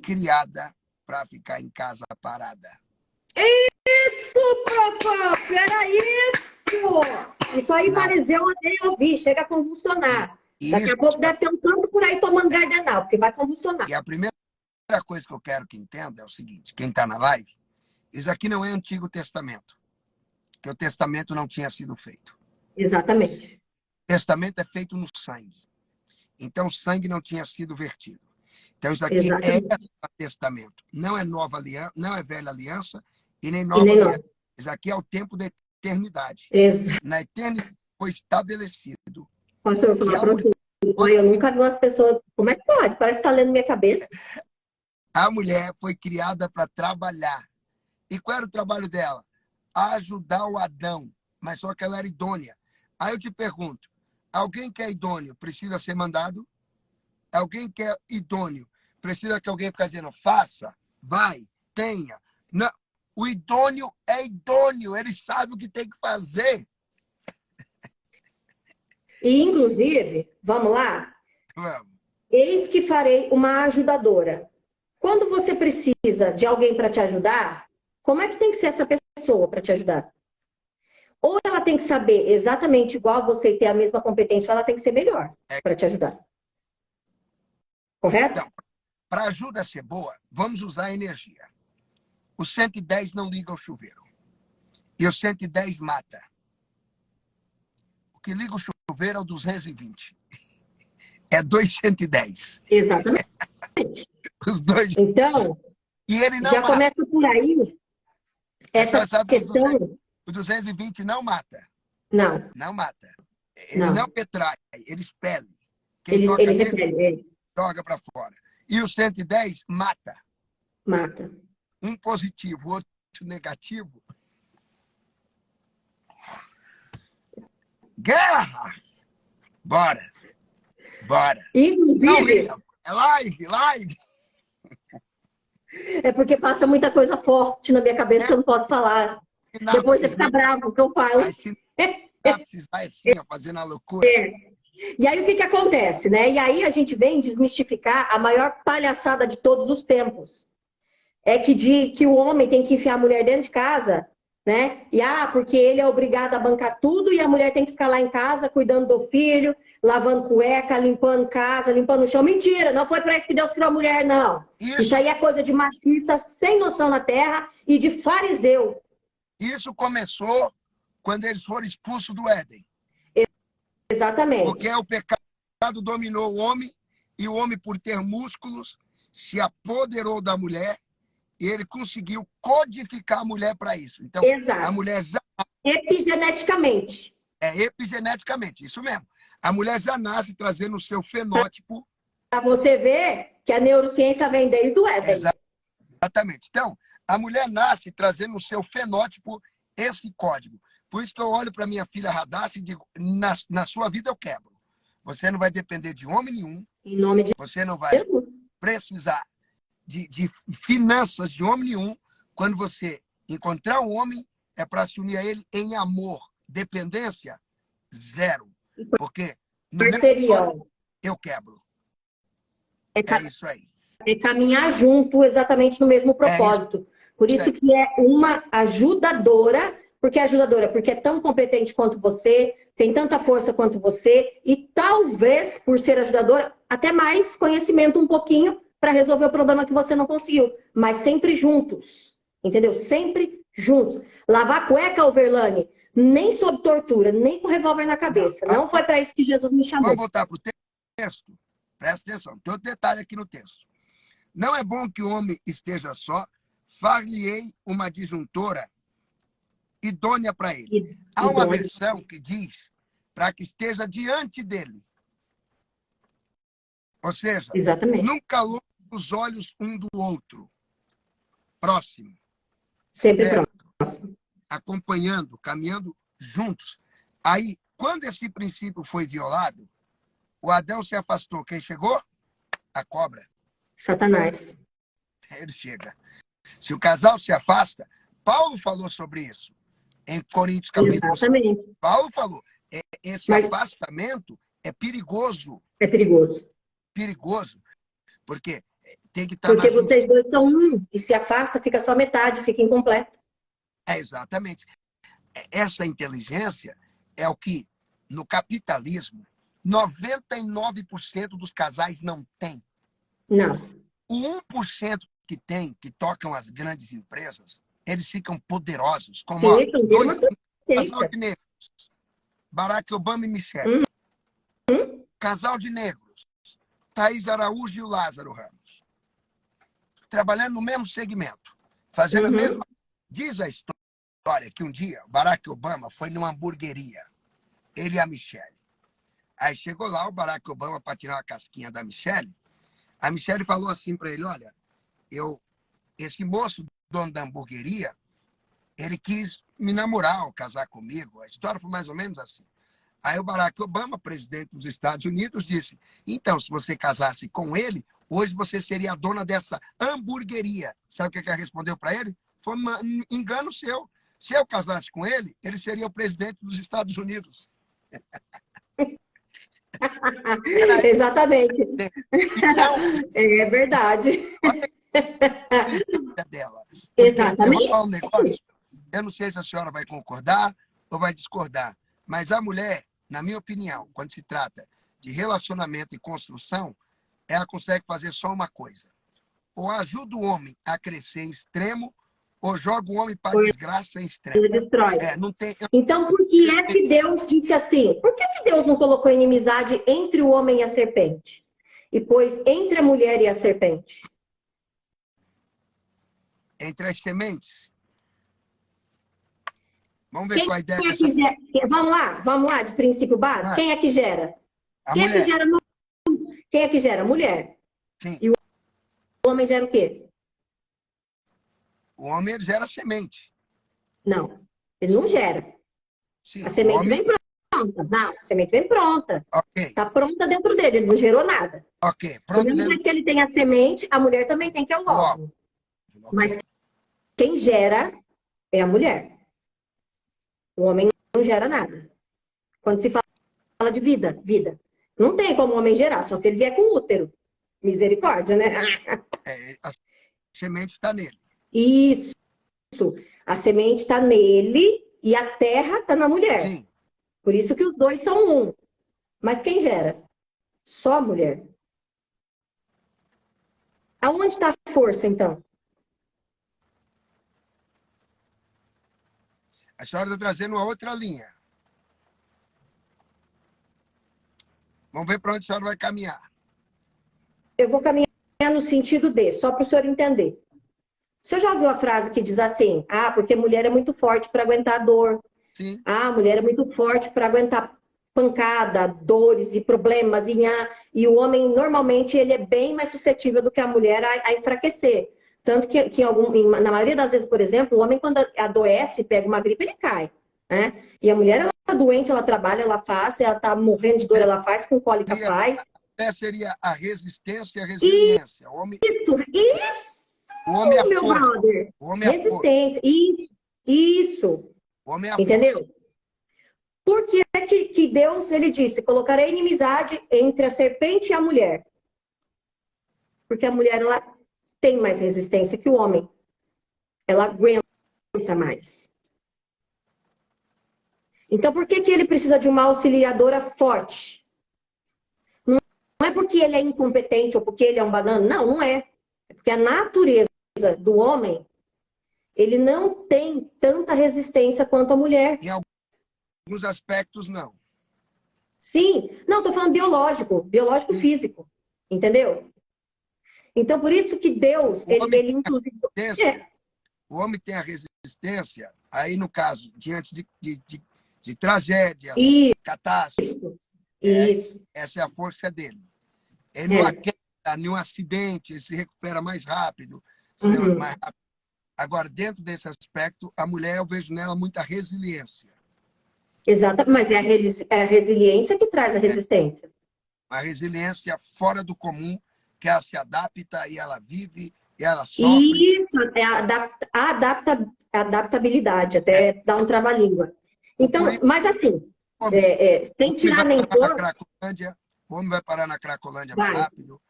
criada para ficar em casa parada. Isso, papai! Era isso! Isso aí, Mariseu, eu odeio ouvir, chega a convulsionar. Daqui a pouco deve ter um tanto por aí tomando gardenal, porque vai convulsionar. E a primeira coisa que eu quero que entenda é o seguinte, quem está na live, isso aqui não é Antigo Testamento, que o testamento não tinha sido feito. Exatamente. O testamento é feito no sangue. Então, o sangue não tinha sido vertido. Então, isso aqui é testamento. Não é nova aliança, não é velha aliança e nem nova aliança. Isso aqui é o tempo da eternidade. Exato. Na eternidade foi estabelecido. Pastor, eu falar para você, eu nunca vi umas pessoas... Como é que pode? Parece que está lendo minha cabeça. A mulher foi criada para trabalhar. E qual era o trabalho dela? Ajudar o Adão. Mas só que ela era idônea. Aí eu te pergunto, alguém que é idôneo precisa ser mandado? Alguém que é idôneo precisa que alguém fique dizendo, faça, vai, tenha. Não. O idôneo é idôneo, ele sabe o que tem que fazer. E, inclusive, vamos lá? Vamos. Eis que farei uma ajudadora. Quando você precisa de alguém para te ajudar, como é que tem que ser essa pessoa para te ajudar? Ou ela tem que saber exatamente igual a você e ter a mesma competência, ou ela tem que ser melhor para te ajudar. Correto? Então, para a ajuda ser boa, vamos usar a energia. O 110 não liga o chuveiro. E o 110 mata. O que liga o chuveiro é o 220. É 210. Exatamente. Os dois. Então, E ele não já mata. começa por aí essa Sabe que questão. o 220 não mata. Não, Não mata. Ele não não. petrai, ele expele. Quem Ele toca nele, repele, ele joga para fora. E o 110 mata. mata. Um positivo, outro negativo. Guerra! Bora! Bora! Não Inclusive, liga. É live, live. é porque passa muita coisa forte na minha cabeça que eu não posso falar. Depois você Sinapses, fica né? bravo com o que eu falo. As sinapses vai assim, ó, fazendo a loucura. E aí o que acontece, né? E aí a gente vem desmistificar a maior palhaçada de todos os tempos. É que o homem tem que enfiar a mulher dentro de casa, né? E porque ele é obrigado a bancar tudo e a mulher tem que ficar lá em casa cuidando do filho, lavando cueca, limpando casa, limpando o chão. Mentira, não foi para isso que Deus criou a mulher, não. Isso Isso, aí é coisa de machista sem noção na terra e de fariseu. isso começou quando eles foram expulsos do Éden. Porque Exatamente. o pecado dominou o homem e o homem, por ter músculos, se apoderou da mulher e ele conseguiu codificar a mulher para isso. Então, a Exato. mulher já Epigeneticamente. é epigeneticamente, isso mesmo. A mulher já nasce trazendo o seu fenótipo. Para você ver que a neurociência vem desde o Éden. Exatamente. Então, a mulher nasce trazendo o seu fenótipo esse código. Por isso que eu olho para minha filha Radassa e digo, na sua vida eu quebro. Você não vai depender de homem nenhum. Em nome de Você não vai Jesus. precisar de finanças de homem nenhum. Quando você encontrar um homem, é para assumir a ele em amor. Dependência, zero. Porque no meu Parceria, ó. código, eu quebro. É, É isso aí. é caminhar junto exatamente no mesmo É isso propósito. Por isso aí. que é uma ajudadora. Por que ajudadora? Porque é tão competente quanto você, tem tanta força quanto você, e talvez, por ser ajudadora, até mais conhecimento um pouquinho para resolver o problema que você não conseguiu. Mas sempre juntos. Entendeu? Sempre juntos. Lavar cueca, Overlane, nem sob tortura, nem com revólver na Não, cabeça. Não foi para isso que Jesus me vamos chamou. voltar para o texto. Presta atenção. Tem outro detalhe aqui no texto. Não é bom que o homem esteja só, far-lhe-ei uma disjuntora idônea para ele. Há uma versão que diz para que esteja diante dele. Ou seja, Exatamente. nunca longe os olhos um do outro. Próximo, Sempre perto, próximo. acompanhando, caminhando juntos. Aí, quando esse princípio foi violado, o Adão se afastou. Quem chegou? A cobra. Satanás. Ele chega. Se o casal se afasta, Paulo falou sobre isso. Em Coríntios capítulo 5. Exatamente. Paulo falou, esse Mas afastamento é perigoso. é perigoso. Perigoso. Porque tem que estar na Porque vocês justiça. dois são um. E se afasta, fica só metade, fica incompleto. Exatamente. Essa inteligência é o que, no capitalismo, 99% dos casais não tem. Não. O 1% que tem, que tocam as grandes empresas, eles ficam poderosos, como ó, Ficam, vira dois uma casal potência. de negros, Barack Obama e Michelle. Casal de negros, Thaís Araújo e o Lázaro Ramos. Trabalhando no mesmo segmento, fazendo a mesma. Diz a história que um dia o Barack Obama foi numa hamburgueria, ele e a Michelle. Aí chegou lá o Barack Obama para tirar a casquinha da Michelle. A Michelle falou assim para ele: olha, esse moço, dono da hamburgueria, ele quis me namorar ou casar comigo. A história foi mais ou menos assim. Aí o Barack Obama, presidente dos Estados Unidos, disse: então, se você casasse com ele, hoje você seria a dona dessa hamburgueria. Sabe o que ela respondeu para ele? Foi um engano seu. Se eu casasse com ele, ele seria o presidente dos Estados Unidos. Era Exatamente. então, É verdade. olha a inteligência dela. Porque eu vou Exatamente. falar um negócio, eu não sei se a senhora vai concordar ou vai discordar, mas a mulher, na minha opinião, quando se trata de relacionamento e construção, ela consegue fazer só uma coisa. Ou ajuda o homem a crescer em extremo, ou joga o homem para a Ou desgraça em ele extremo. destrói. Não tem. Então, por que é que Deus disse assim? Por que Deus não colocou inimizade entre o homem e a serpente? E pôs entre a mulher e a serpente? Entre as sementes. Vamos ver Quem qual a ideia é dessa. que gera? Vamos lá, de princípio básico. Ah, Quem é que gera? a Quem é que mulher, gera? Quem é que gera? Mulher. sim. E o homem gera o quê? O homem ele gera semente. Não, ele não gera. A Sim, o semente homem. vem pronta. Não, a semente vem pronta. Ok, Está pronta dentro dele, ele não gerou nada. ok. Do Pronto mesmo dentro jeito que ele tem a semente, a mulher também tem, que é o do óvulo. óvulo. Mas Ok. quem gera é a mulher. O homem não gera nada. Quando se fala de vida, vida. Não tem como o homem gerar, só se ele vier com útero. Misericórdia, né? A semente está nele. Isso. A semente está nele e a terra está na mulher. Sim. Por isso que os dois são um. Mas quem gera? Só a mulher. Aonde está a força, então? A senhora está trazendo uma outra linha. Vamos ver para onde a senhora vai caminhar. Eu vou caminhar no sentido de, só para o senhor entender. Você já ouviu a frase que diz assim: ah, porque mulher é muito forte para aguentar dor. Sim. Ah, mulher é muito forte para aguentar pancada, dores e problemas. E o homem, normalmente, ele é bem mais suscetível do que a mulher a enfraquecer. Tanto que na maioria das vezes, por exemplo, o homem, quando adoece, pega uma gripe, ele cai. Né? E a mulher, ela tá doente, ela trabalha, ela faz, ela tá morrendo de dor, ela faz, com cólica faz. Seria a resistência e a resiliência. Isso, o homem é a meu força. brother. O homem é a força. Resistência, isso. O homem é a Entendeu? força. Por que é que Deus, ele disse, colocarei inimizade entre a serpente e a mulher? Porque a mulher, ela tem mais resistência que o homem. Ela aguenta mais. Então, por que ele precisa de uma auxiliadora forte? Não é porque ele é incompetente ou porque ele é um banana. Não, não é. É porque a natureza do homem, ele não tem tanta resistência quanto a mulher. Em alguns aspectos, não. Sim. Não, estou falando biológico Sim. físico. Entendeu? Então, por isso que Deus, ele inclusive... O homem tem a resistência, aí no caso, diante de tragédias, catástrofes. Isso. Essa é a força dele. Ele não queda, nenhum acidente, ele se recupera mais rápido, se lembra mais rápido. Agora, dentro desse aspecto, a mulher, eu vejo nela muita resiliência. Exato, mas é a resiliência que traz a resistência. Uma resiliência fora do comum, que ela se adapta e ela vive e ela sofre. Isso, é a adaptabilidade, até dar um trava-língua. Então, mas assim, sem tirar nem pôr... O homem vai parar na Cracolândia mais rápido.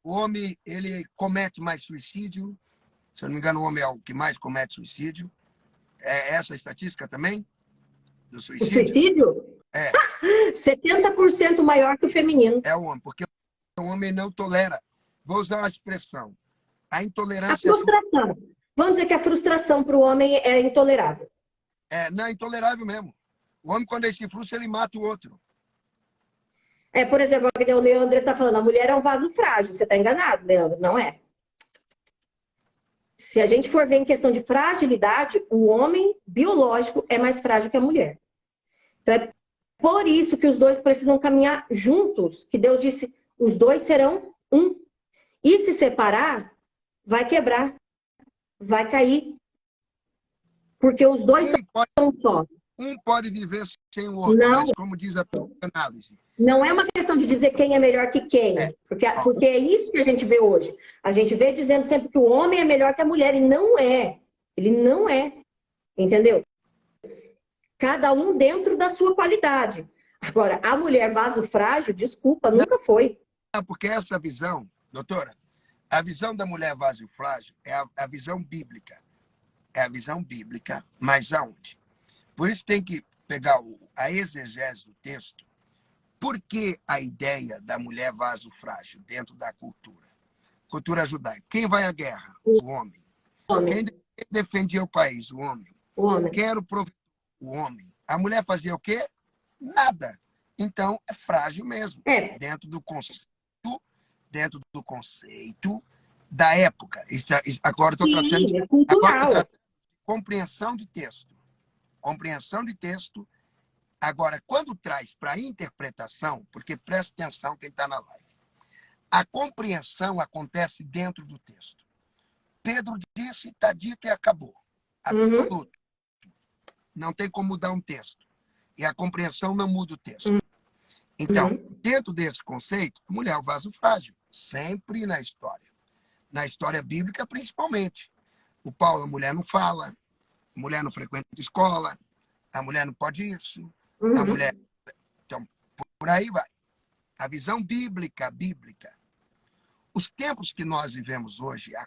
O homem, ele comete mais suicídio. Se eu não me engano, o homem é o que mais comete suicídio. É essa a estatística também? Do suicídio? O suicídio? 70% maior que o feminino. É o homem, porque o homem não tolera. Vou usar uma expressão. A intolerância... A frustração. Vamos dizer que a frustração para o homem é intolerável. Não, é intolerável mesmo. O homem, quando ele se frustra, ele mata o outro. Por exemplo, o Leandro está falando, a mulher é um vaso frágil. Você está enganado, Leandro? Não é. Se a gente for ver em questão de fragilidade, o homem biológico é mais frágil que a mulher. Então, é por isso que os dois precisam caminhar juntos, que Deus disse, os dois serão um. E se separar, vai quebrar, vai cair. Porque os dois são só. Um pode viver sem o outro, não, mas como diz a análise. Não é uma questão de dizer quem é melhor que quem, porque é isso que a gente vê hoje. A gente vê dizendo sempre que o homem é melhor que a mulher, e não é. Ele não é. Entendeu? Cada um dentro da sua qualidade. Agora, a mulher vaso frágil, desculpa, nunca foi. Não, porque essa visão, doutora, a visão da mulher vaso frágil é a visão bíblica. É a visão bíblica, mas aonde? Por isso tem que pegar a exegese do texto. Por que a ideia da mulher vaso frágil dentro da cultura? Cultura judaica. Quem vai à guerra? O homem. Quem Homem, defendia o país? O homem. homem. Quem era o provedor? O homem. A mulher fazia o quê? Nada. Então, é frágil mesmo. É, Dentro do conceito da época. Agora estou tratando sim, é agora tô cultural. tratando de compreensão de texto. Compreensão de texto. Agora, quando traz para a interpretação, porque presta atenção quem está na live, a compreensão acontece dentro do texto. Pedro disse, está dito e acabou. Uhum, Absoluto. Não tem como mudar um texto. E a compreensão não muda o texto. Então, uhum. dentro desse conceito, a mulher é o vaso frágil. Sempre na história. Na história bíblica, principalmente. O Paulo, a mulher não fala, a mulher não frequenta escola, a mulher não pode isso, a mulher... Uhum. Então, por aí vai. A visão bíblica. Os tempos que nós vivemos hoje, a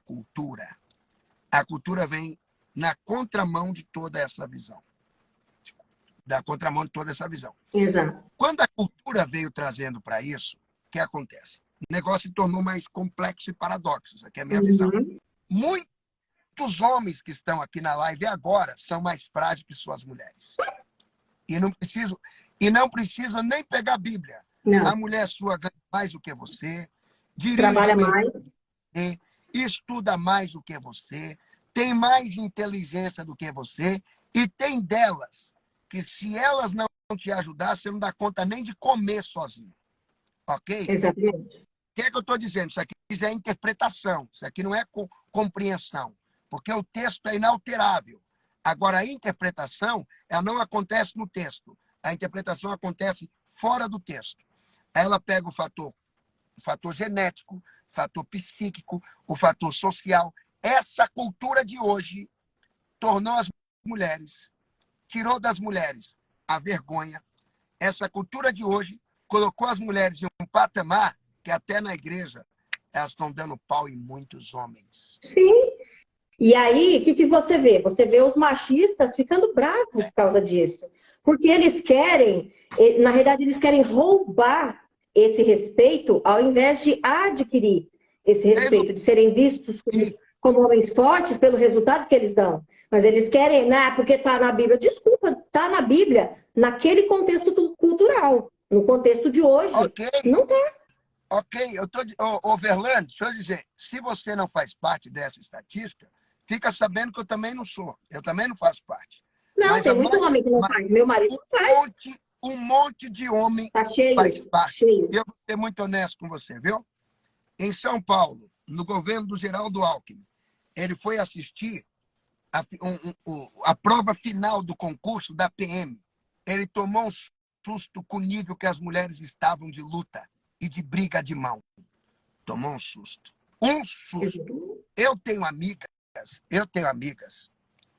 cultura vem na contramão de toda essa visão. Da contramão de toda essa visão. Exato. Quando a cultura veio trazendo para isso, o que acontece? O negócio se tornou mais complexo e paradoxo. Isso aqui é a minha visão. Uhum. Muitos homens que estão aqui na live agora são mais frágeis que suas mulheres. E não precisam nem pegar a Bíblia. A Não, mulher sua ganha mais do que você, dirige trabalha melhor mais. que você, estuda mais do que você, tem mais inteligência do que você, e tem delas que, se elas não te ajudar, você não dá conta nem de comer sozinho. Ok? Exatamente. O que é que eu estou dizendo? Isso aqui já é interpretação, isso aqui não é compreensão, porque o texto é inalterável. Agora, a interpretação, ela não acontece no texto. A interpretação acontece fora do texto. Ela pega o fator genético, o fator psíquico, o fator social. Essa cultura de hoje tornou as mulheres, tirou das mulheres a vergonha. Essa cultura de hoje colocou as mulheres em um patamar que até na igreja elas estão dando pau em muitos homens. Sim. E aí, o que você vê? Você vê os machistas ficando bravos por causa disso. Porque eles querem, na realidade, eles querem roubar esse respeito ao invés de adquirir esse respeito, de serem vistos como homens fortes pelo resultado que eles dão. Mas eles querem, porque está na Bíblia. Desculpa, está na Bíblia, naquele contexto cultural. No contexto de hoje, Ok, não tem. ok. Ô, Verlande, deixa eu dizer, se você não faz parte dessa estatística, fica sabendo que eu também não sou. Eu também não faço parte. Não, Mas tem muito homem que não faz. Meu marido não faz. um monte de homem Tá cheio, faz parte. cheio. E eu vou ser muito honesto com você, viu? Em São Paulo, no governo do Geraldo Alckmin, ele foi assistir a prova final do concurso da PM. Ele tomou um susto com o nível que as mulheres estavam de luta e de briga de mão. Tomou um susto. Um susto. Eu tenho amigas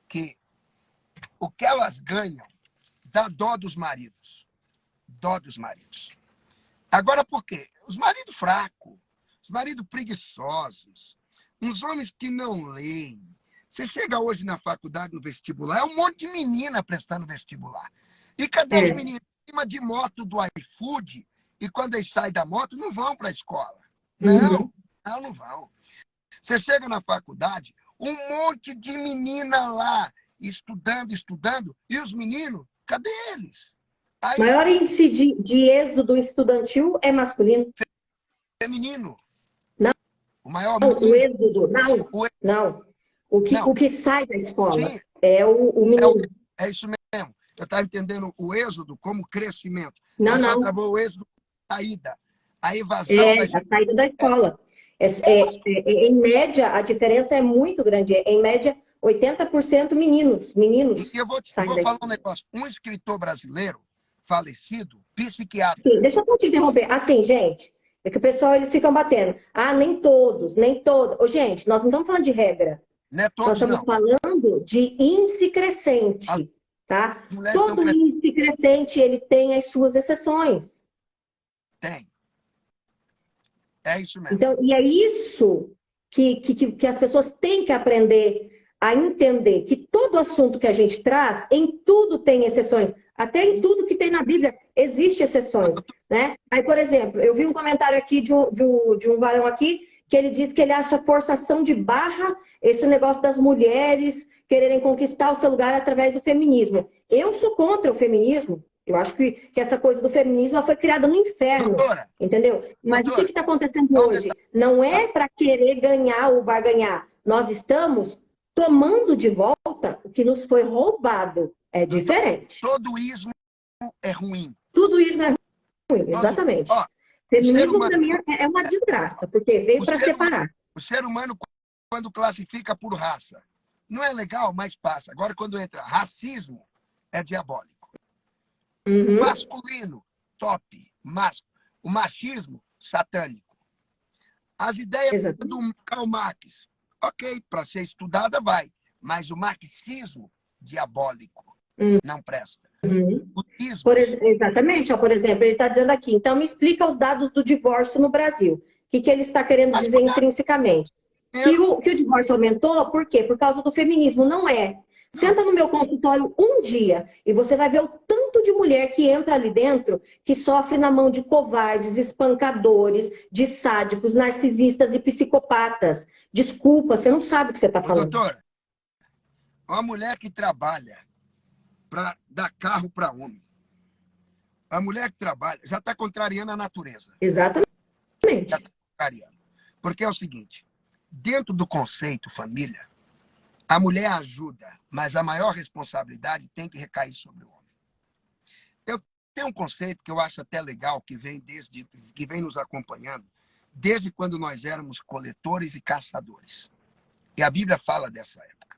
que o que elas ganham dá dó dos maridos. Dó dos maridos. Agora, por quê? Os maridos fracos, os maridos preguiçosos, uns homens que não leem. Você chega hoje na faculdade, no vestibular, é um monte de menina prestando vestibular. E cadê os meninos em cima de moto do iFood? E quando eles saem da moto, não vão para a escola. Não vão. Você chega na faculdade, um monte de menina lá, estudando, e os meninos, cadê eles? Aí, maior índice de êxodo estudantil é masculino. feminino. Não. O maior O êxodo, não. O que sai da escola sim, é o menino. É isso mesmo. Eu estava entendendo o êxodo como crescimento. Não, Mas só não. travou o êxodo saída. A evasão da escola. A saída da escola. Em média, a diferença é muito grande. Em média, 80% meninos. E eu vou falar um negócio. Um escritor brasileiro falecido, psiquiatra. Sim, deixa eu só te interromper. Assim, gente, é que o pessoal, eles ficam batendo. Nem todos, nem todos. Ô, gente, nós não estamos falando de regra. Não é Nós todos, estamos não. falando de índice crescente. tá? Mulheres estão Todo crescendo. índice crescente, ele tem as suas exceções. Tem. É isso mesmo. Então, e é isso que as pessoas têm que aprender a entender, que todo assunto que a gente traz, em tudo tem exceções. Até em tudo que tem na Bíblia, existe exceções, né? Aí, por exemplo, eu vi um comentário aqui de um varão aqui, que ele diz que ele acha forçação de barra esse negócio das mulheres quererem conquistar o seu lugar através do feminismo. Eu sou contra o feminismo. Eu acho que essa coisa do feminismo ela foi criada no inferno, Doutora, entendeu? Mas o que doutora, está acontecendo só um hoje? detalhe. Não é para querer ganhar ou barganhar. Nós estamos tomando de volta o que nos foi roubado. É Doutor, diferente. todo ismo é ruim. Tudo isso é ruim, Todo, exatamente. ó, o ser Feminismo, para humano, mim, é uma desgraça, porque veio o para ser humano, separar. o ser humano, quando classifica por raça, não é legal, mas passa. Agora, quando entra racismo, é diabólico. O Uhum, masculino, top, o machismo, satânico. As ideias exatamente. do Karl Marx, ok, para ser estudada vai, mas o marxismo, diabólico, não presta. Uhum. Os ismos, Exatamente, ó, por exemplo, ele está dizendo aqui, então me explica os dados do divórcio no Brasil. O que ele está querendo mas dizer pagaram intrinsecamente? Que dinheiro, o divórcio aumentou, por quê? Por causa do feminismo, não é. não. Senta no meu consultório um dia e você vai ver o tanto de mulher que entra ali dentro que sofre na mão de covardes, espancadores, de sádicos, narcisistas e psicopatas. Desculpa, você não sabe o que você está Ô, falando. doutora, uma mulher que trabalha para dar carro para homem, a mulher que trabalha já está contrariando a natureza. Exatamente. Já está contrariando. Porque é o seguinte, dentro do conceito família, a mulher ajuda, mas a maior responsabilidade tem que recair sobre o homem. Eu tenho um conceito que eu acho até legal, que vem nos acompanhando desde quando nós éramos coletores e caçadores. E a Bíblia fala dessa época.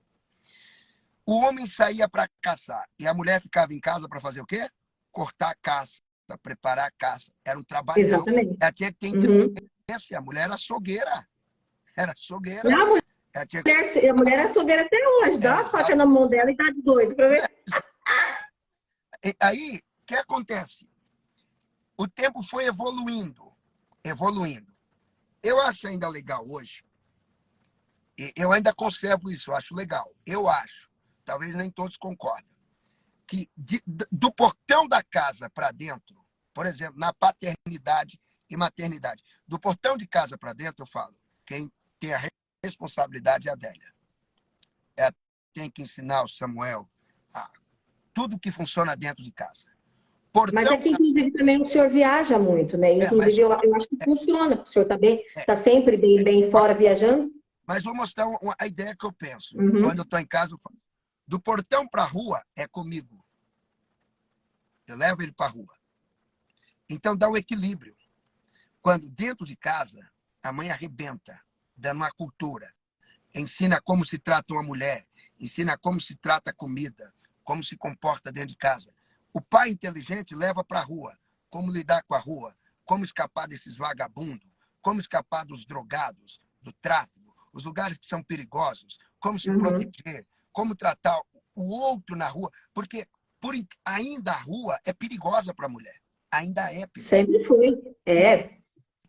O homem saía para caçar e a mulher ficava em casa para fazer o quê? Cortar a caça, preparar a caça. Era um trabalhão. Exatamente. Ela tinha que ter Uhum. inteligência. A mulher era açougueira. Era açougueira. Não, Ela tinha... a mulher é açougueira até hoje. Dá uma faca Exato. na mão dela e tá de doido pra ver. Aí, o que acontece? O tempo foi evoluindo, evoluindo. Eu acho ainda legal hoje, eu ainda conservo isso, eu acho legal. Eu acho, talvez nem todos concordem, que do portão da casa para dentro, por exemplo, na paternidade e maternidade, do portão de casa para dentro, eu falo, quem tem a responsabilidade é a Adélia. Ela tem que ensinar o Samuel a tudo que funciona dentro de casa. Mas é Portão, que, inclusive, também o senhor viaja muito, né? mas Inclusive, eu acho que funciona, porque o senhor tá sempre bem fora viajando. Mas vou mostrar a ideia que eu penso. Quando eu Uhum. estou em casa, eu falo. Do portão para a rua é comigo. Eu levo ele para a rua. Então dá um equilíbrio. Quando dentro de casa, a mãe arrebenta, dando uma cultura. Ensina como se trata uma mulher, ensina como se trata a comida, como se comporta dentro de casa. O pai inteligente leva para a rua, como lidar com a rua, como escapar desses vagabundos, como escapar dos drogados, do tráfico, os lugares que são perigosos, como se Uhum. proteger, como tratar o outro na rua, porque ainda a rua é perigosa para a mulher, ainda é perigosa. Sempre fui. E, É,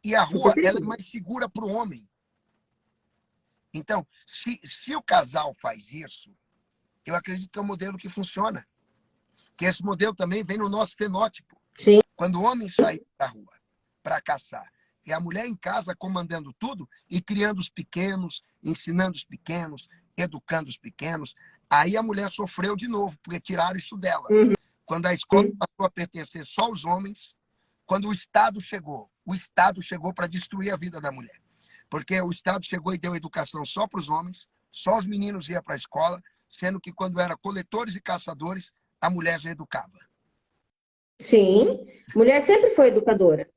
e a super rua ela é perigoso. mais segura para o homem. Então, se o casal faz isso, eu acredito que é um modelo que funciona. Que esse modelo também vem no nosso fenótipo. Sim. Quando o homem sai para a rua para caçar, e a mulher em casa comandando tudo e criando os pequenos, ensinando os pequenos, educando os pequenos, aí a mulher sofreu de novo, porque tiraram isso dela. Uhum. Quando a escola passou a pertencer só aos homens, quando o Estado chegou para destruir a vida da mulher. Porque o Estado chegou e deu educação só para os homens, só os meninos iam para a escola, sendo que quando eram coletores e caçadores, a mulher já educava. Sim. Mulher sempre foi educadora.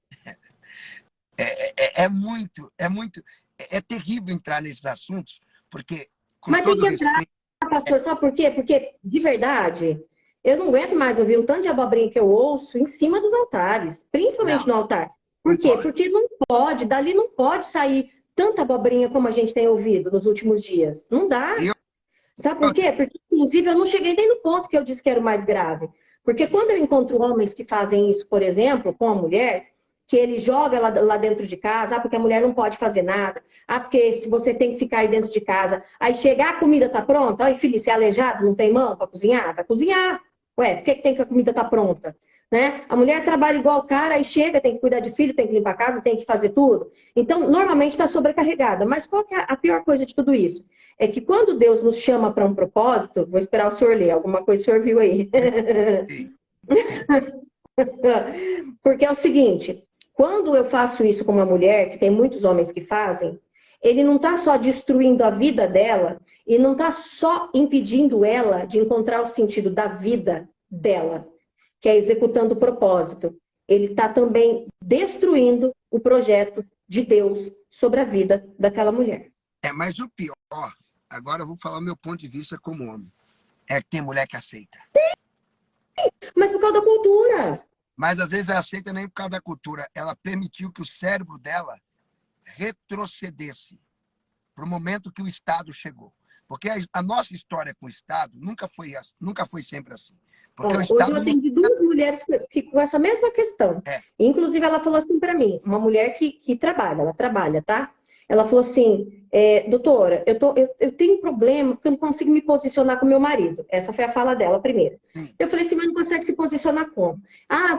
É terrível entrar nesses assuntos, porque, com Mas tem todo que entrar, respeito, pastor, sabe por quê? Porque, de verdade, eu não aguento mais ouvir um tanto de abobrinha que eu ouço em cima dos altares, principalmente não, no altar. não Por quê? pode. Porque não pode, dali não pode sair tanta abobrinha como a gente tem ouvido nos últimos dias. Não dá. Eu, Sabe por quê? Porque, inclusive, eu não cheguei nem no ponto que eu disse que era o mais grave. Porque quando eu encontro homens que fazem isso, por exemplo, com a mulher, que ele joga lá dentro de casa, porque a mulher não pode fazer nada, porque se você tem que ficar aí dentro de casa, aí chegar, a comida tá pronta, ai, filho, você é aleijado, não tem mão para cozinhar? Vai cozinhar. Ué, por que tem que a comida tá pronta? Né? A mulher trabalha igual o cara, aí chega, tem que cuidar de filho, tem que limpar a casa, tem que fazer tudo. Então, normalmente está sobrecarregada. Mas qual que é a pior coisa de tudo isso? É que quando Deus nos chama para um propósito, vou esperar o senhor ler, alguma coisa o senhor viu aí. Porque é o seguinte, quando eu faço isso com uma mulher, que tem muitos homens que fazem, ele não está só destruindo a vida dela e não está só impedindo ela de encontrar o sentido da vida dela, que é executando o propósito. Ele está também destruindo o projeto de Deus sobre a vida daquela mulher. Mas o pior, agora eu vou falar o meu ponto de vista como homem, é que tem mulher que aceita. Mas por causa da cultura. Mas às vezes ela aceita nem por causa da cultura. Ela permitiu que o cérebro dela retrocedesse para o momento que o Estado chegou. Porque a nossa história com o Estado nunca foi sempre assim. Porque o Hoje eu Estado não... atendi duas mulheres com essa mesma questão. Inclusive, ela falou assim para mim, uma mulher que trabalha, ela trabalha, tá? Ela falou assim, doutora, eu tenho um problema porque eu não consigo me posicionar com meu marido. Essa foi a fala dela primeiro. Sim. Eu falei assim, mas não consegue se posicionar como?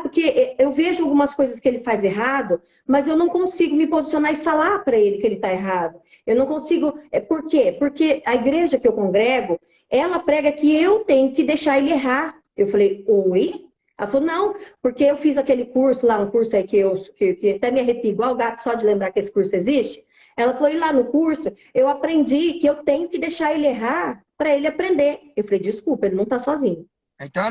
Porque eu vejo algumas coisas que ele faz errado, mas eu não consigo me posicionar e falar para ele que ele está errado. Eu não consigo... Por quê? Porque a igreja que eu congrego, ela prega que eu tenho que deixar ele errar. Eu falei, oi? Ela falou, não, porque eu fiz aquele curso lá, um curso aí que até me arrepio igual o gato só de lembrar que esse curso existe. Ela falou, e lá no curso, eu aprendi que eu tenho que deixar ele errar para ele aprender. Eu falei, desculpa, ele não está sozinho.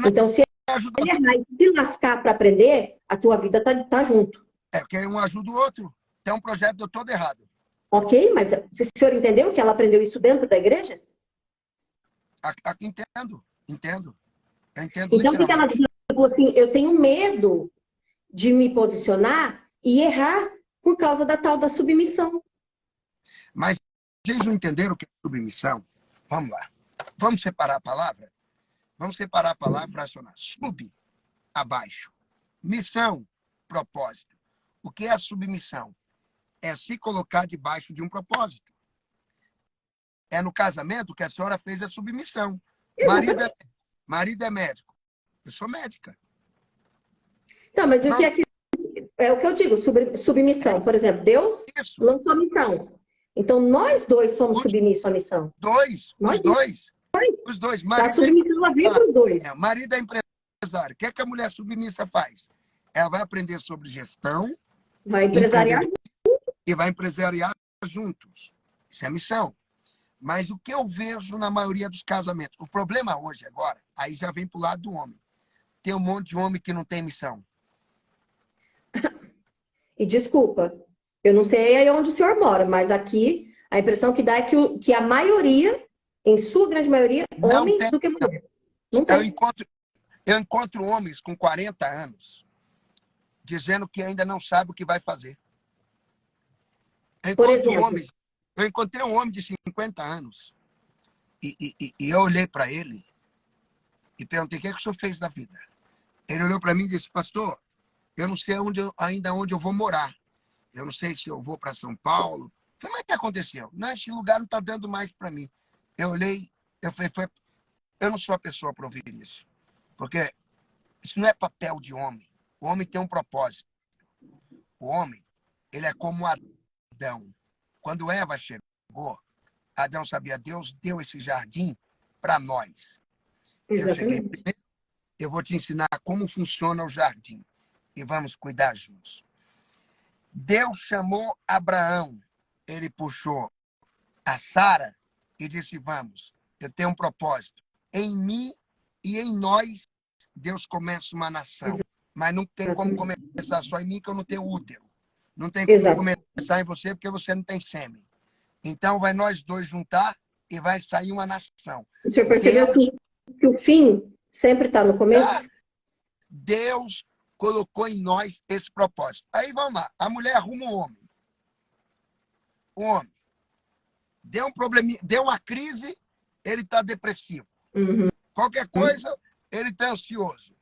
Então, se ele errar e se lascar para aprender, a tua vida tá junto. Porque um ajuda o outro. Tem um projeto deu todo errado. Ok, mas o senhor entendeu que ela aprendeu isso dentro da igreja? Entendo. Então, o que ela disse? Ela falou assim, eu tenho medo de me posicionar e errar por causa da tal da submissão. Mas vocês não entenderam o que é submissão? Vamos lá. Vamos separar a palavra? Vamos separar a palavra fracionar. Sub, abaixo. Missão, propósito. O que é a submissão? É se colocar debaixo de um propósito. É no casamento que a senhora fez a submissão. Marido é médico. Eu sou médica. Então, mas o que é o que eu digo, submissão. Por exemplo, Deus lançou a missão. Então, nós dois somos submissos à missão. Os dois. A submissão ela vem para os dois. O marido é empresário. O que é que a mulher submissa faz? Ela vai aprender sobre gestão. Vai empresariar e vai empresariar juntos. Isso é missão. Mas o que eu vejo na maioria dos casamentos, o problema hoje, agora, aí já vem para o lado do homem. Tem um monte de homem que não tem missão. E desculpa, eu não sei aí onde o senhor mora, mas aqui a impressão que dá é que a maioria, em sua grande maioria, homens do que mulher. Não tem. Eu encontro homens com 40 anos dizendo que ainda não sabe o que vai fazer. Eu encontrei um homem de 50 anos e eu olhei para ele e perguntei: o que é que o senhor fez da vida? Ele olhou para mim e disse: pastor, eu não sei ainda onde eu vou morar. Eu não sei se eu vou para São Paulo. Eu falei: mas o que aconteceu? Não, esse lugar não está dando mais para mim. Eu olhei, eu falei: eu não sou a pessoa para ouvir isso. Porque isso não é papel de homem. O homem tem um propósito. O homem, ele é como Adão. Quando Eva chegou, Adão sabia, Deus deu esse jardim para nós. Eu cheguei primeiro, eu vou te ensinar como funciona o jardim e vamos cuidar juntos. Deus chamou Abraão, ele puxou a Sara e disse: vamos, eu tenho um propósito. Em mim e em nós, Deus começa uma nação. Mas não tem como começar só em mim, que eu não tenho útero. Não tem como começar em você, porque você não tem sêmen. Então, vai nós dois juntar e vai sair uma nação. O senhor percebeu que o fim sempre está no começo? Deus colocou em nós esse propósito. Aí, vamos lá. A mulher arruma um homem. O homem deu um probleminha, deu uma crise, ele está depressivo. Uhum. Qualquer coisa, ele está ansioso.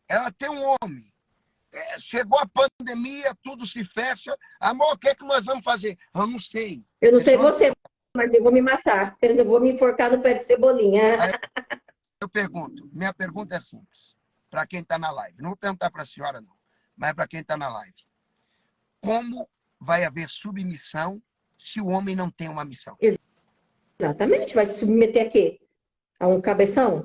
Ela tem um homem. Chegou a pandemia, tudo se fecha. Amor, o que é que nós vamos fazer? Eu não sei. Eu não sei você, mas eu vou me matar. Eu vou me enforcar no pé de cebolinha. Aí eu pergunto, minha pergunta é simples, para quem está na live. Não vou perguntar para a senhora, não, mas para quem está na live. Como vai haver submissão se o homem não tem uma missão? Exatamente. Vai se submeter a quê? A um cabeção?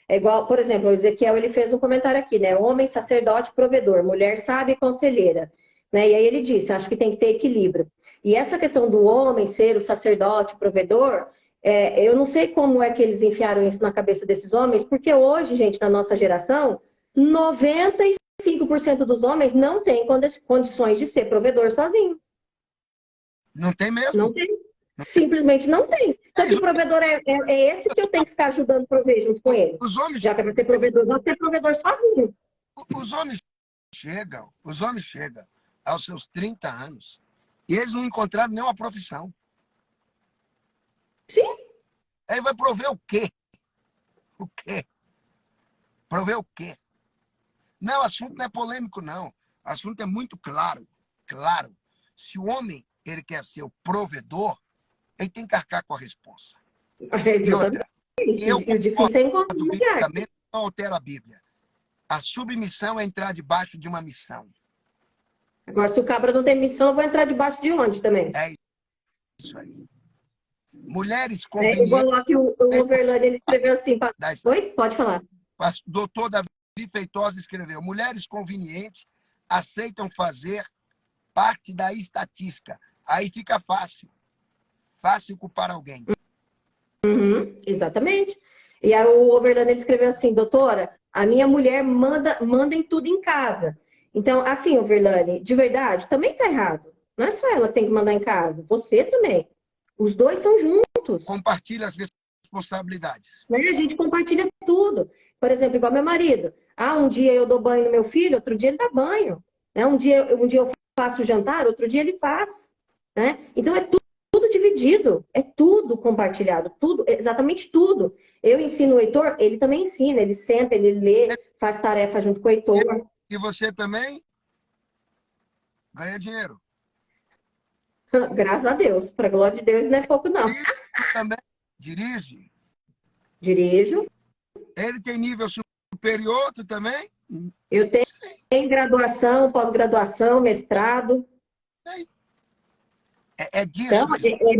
É igual, por exemplo, o Ezequiel, ele fez um comentário aqui, né? Homem, sacerdote, provedor, mulher sábia e conselheira. Né? E aí ele disse, acho que tem que ter equilíbrio. E essa questão do homem ser o sacerdote, provedor, eu não sei como é que eles enfiaram isso na cabeça desses homens, porque hoje, gente, na nossa geração, 95% dos homens não têm condições de ser provedor sozinho. Não tem mesmo? Não tem. Simplesmente não tem. Então, que provedor é esse que eu tenho que ficar ajudando a prover junto com ele? Os homens, Já que é para ser provedor, vou ser provedor sozinho. os homens chegam aos seus 30 anos e eles não encontraram nenhuma profissão. Sim. Aí vai prover o quê? O quê? Prover o quê? Não, o assunto não é polêmico, não. O assunto é muito claro. Claro. Se o homem ele quer ser o provedor, ele tem que arcar com a responsa. E outra, eu concordo biblicamente, não altera a Bíblia. A submissão é entrar debaixo de uma missão. Agora, se o cabra não tem missão, eu vou entrar debaixo de onde também? É isso aí. Mulheres convenientes... igual aqui o Overland, ele escreveu assim... Oi? Pode falar. O doutor Davi Feitosa escreveu, mulheres convenientes aceitam fazer parte da estatística. Aí fica fácil. Fácil culpar alguém. Uhum, exatamente. E aí o Overland ele escreveu assim, doutora, a minha mulher manda em tudo em casa. Então, assim, Overland, de verdade, também tá errado. Não é só ela que tem que mandar em casa, você também. Os dois são juntos. Compartilha as responsabilidades. Né? A gente compartilha tudo. Por exemplo, igual meu marido. Um dia eu dou banho no meu filho, outro dia ele dá banho. Né? Um dia eu faço jantar, outro dia ele faz. Né? Então, é tudo dividido, é tudo compartilhado, tudo, exatamente tudo. Eu ensino o Heitor, ele também ensina, ele senta, ele lê, faz tarefa junto com o Heitor. E você também ganha dinheiro. Graças a Deus, para a glória de Deus não é pouco não. E também dirige. Dirijo. Ele tem nível superior, tu também? Eu tenho graduação, pós-graduação, mestrado. É disso. Então, é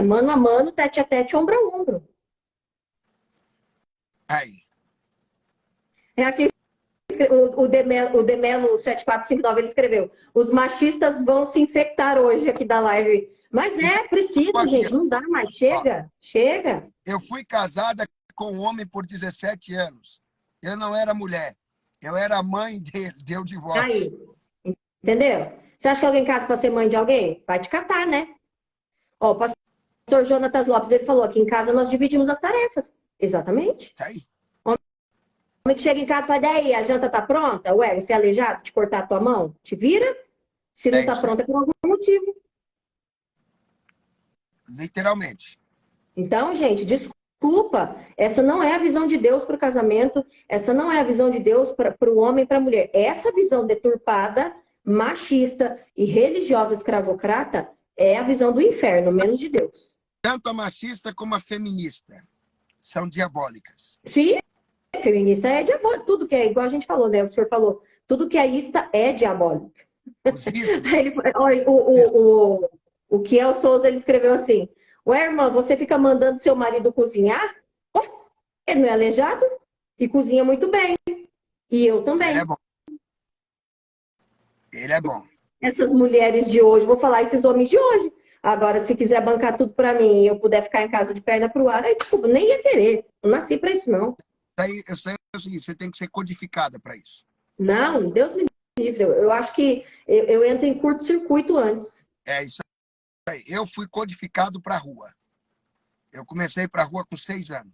mano a mano, tete a tete, ombro a ombro. Aí. É aqui, o Demelo 7459, ele escreveu, os machistas vão se infectar hoje aqui da live. Mas precisa, aqui, gente, não dá mais, chega, chega. Eu fui casada com um homem por 17 anos. Eu não era mulher, eu era mãe dele, deu divórcio. Aí, entendeu? Você acha que alguém casa para ser mãe de alguém? Vai te catar, né? Ó, o pastor Jonatas Lopes, ele falou, aqui em casa nós dividimos as tarefas. Exatamente. Aí. Homem que chega em casa e fala, daí, a janta tá pronta? Ué, você é aleijado de cortar a tua mão? Te vira? Se não tá pronta é por algum motivo. Literalmente. Então, gente, desculpa. Essa não é a visão de Deus para o casamento. Essa não é a visão de Deus para o homem e para a mulher. Essa visão deturpada, machista e religiosa escravocrata é a visão do inferno, menos de Deus. Tanto a machista como a feminista são diabólicas. Sim, feminista é diabólico. Tudo que é, igual a gente falou, né? O senhor falou, tudo que é ista é diabólico. O Kiel Souza, ele escreveu assim, ué, irmã, você fica mandando seu marido cozinhar? Oh, ele não é aleijado? E cozinha muito bem. E eu também. Ele é bom. Ele é bom. Essas mulheres de hoje, vou falar esses homens de hoje. Agora, se quiser bancar tudo pra mim e eu puder ficar em casa de perna pro ar, aí, desculpa, nem ia querer. Não nasci pra isso, não. Isso aí é o seguinte, você tem que ser codificada pra isso. Não, Deus me livre. Eu acho que eu entro em curto-circuito antes. É isso aí. Eu fui codificado pra rua. Eu comecei pra rua com 6 anos.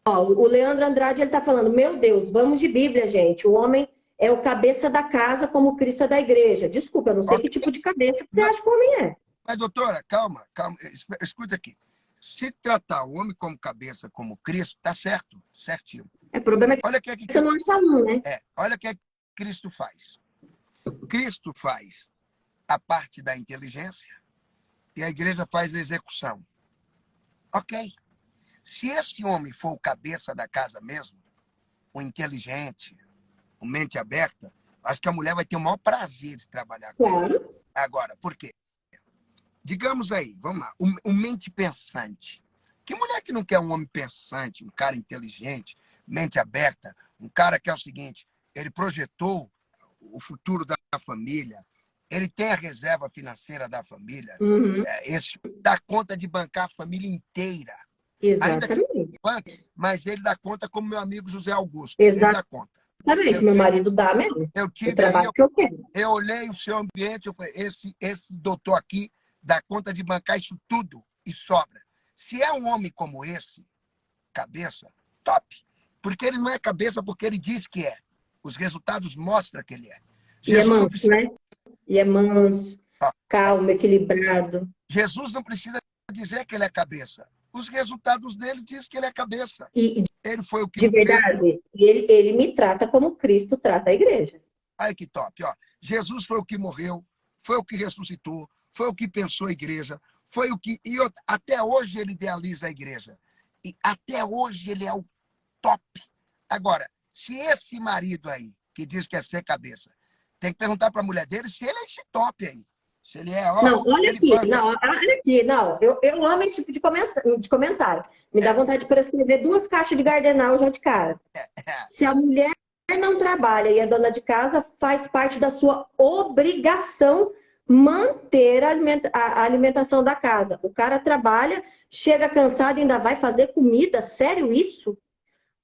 Ó, o Leandro Andrade, ele tá falando, meu Deus, vamos de Bíblia, gente. O homem é o cabeça da casa como Cristo é da igreja. Desculpa, eu não sei que tipo de cabeça que você acha que o homem é. Mas, doutora, calma. Escuta aqui. Se tratar o homem como cabeça, como Cristo, tá certo, certinho. O problema é que Olha o que, você não acha um, né? olha o que Cristo faz. Cristo faz a parte da inteligência e a igreja faz a execução. Ok. Se esse homem for o cabeça da casa mesmo, o inteligente, o mente aberta, acho que a mulher vai ter o maior prazer de trabalhar com ele. Claro. Agora, por quê? Digamos aí, vamos lá, o mente pensante. Que mulher que não quer um homem pensante, um cara inteligente, mente aberta, um cara que é o seguinte, ele projetou o futuro da família, ele tem a reserva financeira da família, Uhum. esse dá conta de bancar a família inteira. Ainda que Exatamente. banque, mas ele dá conta como meu amigo José Augusto. Ele dá conta. Exatamente. Meu marido dá mesmo. Eu O tive aí, trabalho que eu quero. eu olhei o seu ambiente, eu falei, esse doutor aqui dá conta de bancar isso tudo e sobra. Se é um homem como esse, cabeça, top. Porque ele não é cabeça porque ele diz que é. Os resultados mostram que ele é. E é Jesus não manso, precisa, né? E é manso, calmo, equilibrado. Jesus não precisa dizer que ele é cabeça. Os resultados dele dizem que ele é cabeça. E Ele foi o que de verdade, ele me trata como Cristo trata a igreja. Ai, que top, ó. Jesus foi o que morreu, foi o que ressuscitou, foi o que pensou a igreja, foi o que. Até hoje ele idealiza a igreja. E até hoje ele é o top. Agora, se esse marido aí, que diz que é ser cabeça, tem que perguntar para a mulher dele se ele é esse top aí. Se ele é, ó, Não, olha ele aqui, banca. não, olha aqui, não, eu amo esse tipo de comentário. Me dá vontade de escrever 2 caixas de Gardenal já de cara. Se a mulher não trabalha e é dona de casa, faz parte da sua obrigação manter a alimentação da casa. O cara trabalha, chega cansado e ainda vai fazer comida? Sério isso?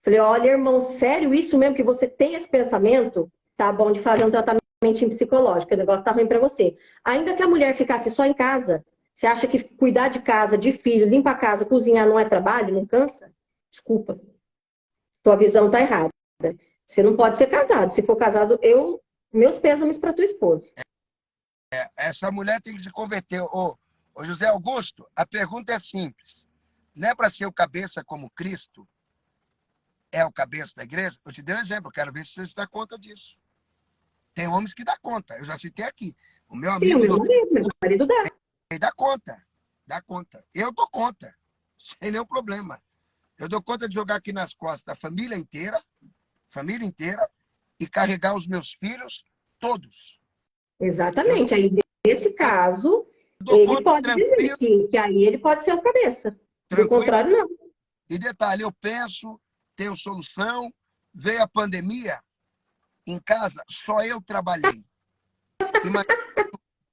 Falei, olha, irmão, sério isso mesmo que você tem esse pensamento? Tá bom de fazer um tratamento psicológico, o negócio tá ruim para você. Ainda que a mulher ficasse só em casa, você acha que cuidar de casa, de filho, limpar a casa, cozinhar não é trabalho, não cansa? Desculpa, tua visão tá errada. Você não pode ser casado. Se for casado, meus pêsames para tua esposa. Essa mulher tem que se converter. Ô José Augusto, a pergunta é simples. Não é para ser o cabeça como Cristo? É o cabeça da igreja? Eu te dei um exemplo, eu quero ver se você dá conta disso. Tem homens que dá conta, eu já citei aqui. O meu Sim, o amigo doutor, meu marido dá. ele dá conta. Dá conta. Eu dou conta, sem nenhum problema. Eu dou conta de jogar aqui nas costas a família inteira, e carregar os meus filhos todos. Exatamente. Aí, nesse caso, Dou ele conta pode dizer tranquilo, que aí ele pode ser o cabeça. Do tranquilo. contrário, não. E detalhe, eu penso, tenho solução. Veio a pandemia, em casa, só eu trabalhei. Imagina,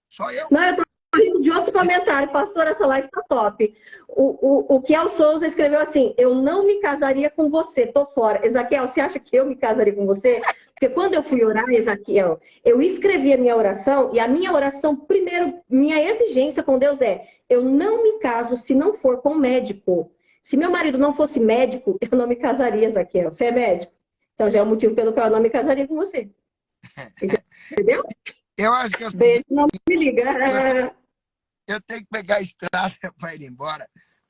só eu. Não, eu tô rindo de outro comentário. Pastor, essa live tá top. O Kiel Souza escreveu assim: eu não me casaria com você, tô fora. Ezaquiel, você acha que eu me casaria com você? Porque quando eu fui orar, Ezaquiel, eu escrevi a minha oração, e a minha oração, primeiro, minha exigência com Deus é: eu não me caso se não for com médico. Se meu marido não fosse médico, eu não me casaria, Ezaquiel. Você é médico? Então já é o motivo pelo qual eu não me casaria com você. Entendeu? Eu acho que Beijo, não me liga. eu tenho que pegar a estrada para ir embora.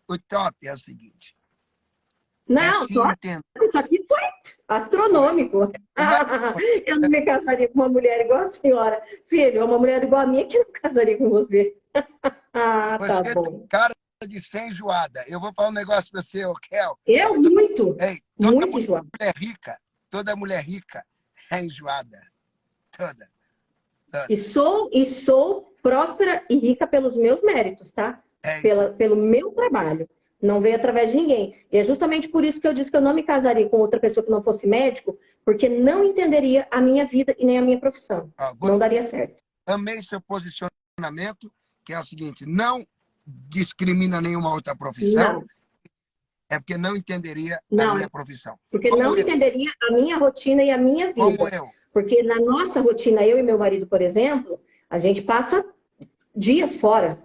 O top é o seguinte: é Não, se só entender. isso aqui foi astronômico. Mas, Eu não me casaria com uma mulher igual a senhora. Filho, uma mulher igual a minha que não casaria com você. Tá você tem bom. cara de ser enjoada. Eu vou falar um negócio para você, Kel. Eu muito, Ei, muito enjoada. toda mulher rica é enjoada. Toda. E sou próspera e rica pelos meus méritos, tá? É isso. Pelo meu trabalho. Não veio através de ninguém. E é justamente por isso que eu disse que eu não me casaria com outra pessoa que não fosse médico, porque não entenderia a minha vida e nem a minha profissão. Não daria certo. Amei seu posicionamento, que é o seguinte: não discrimina nenhuma outra profissão, Não. é porque não entenderia a Não, minha profissão. porque Como não eu, entenderia a minha rotina e a minha como vida. eu. Porque na nossa rotina, eu e meu marido, por exemplo, a gente passa dias fora,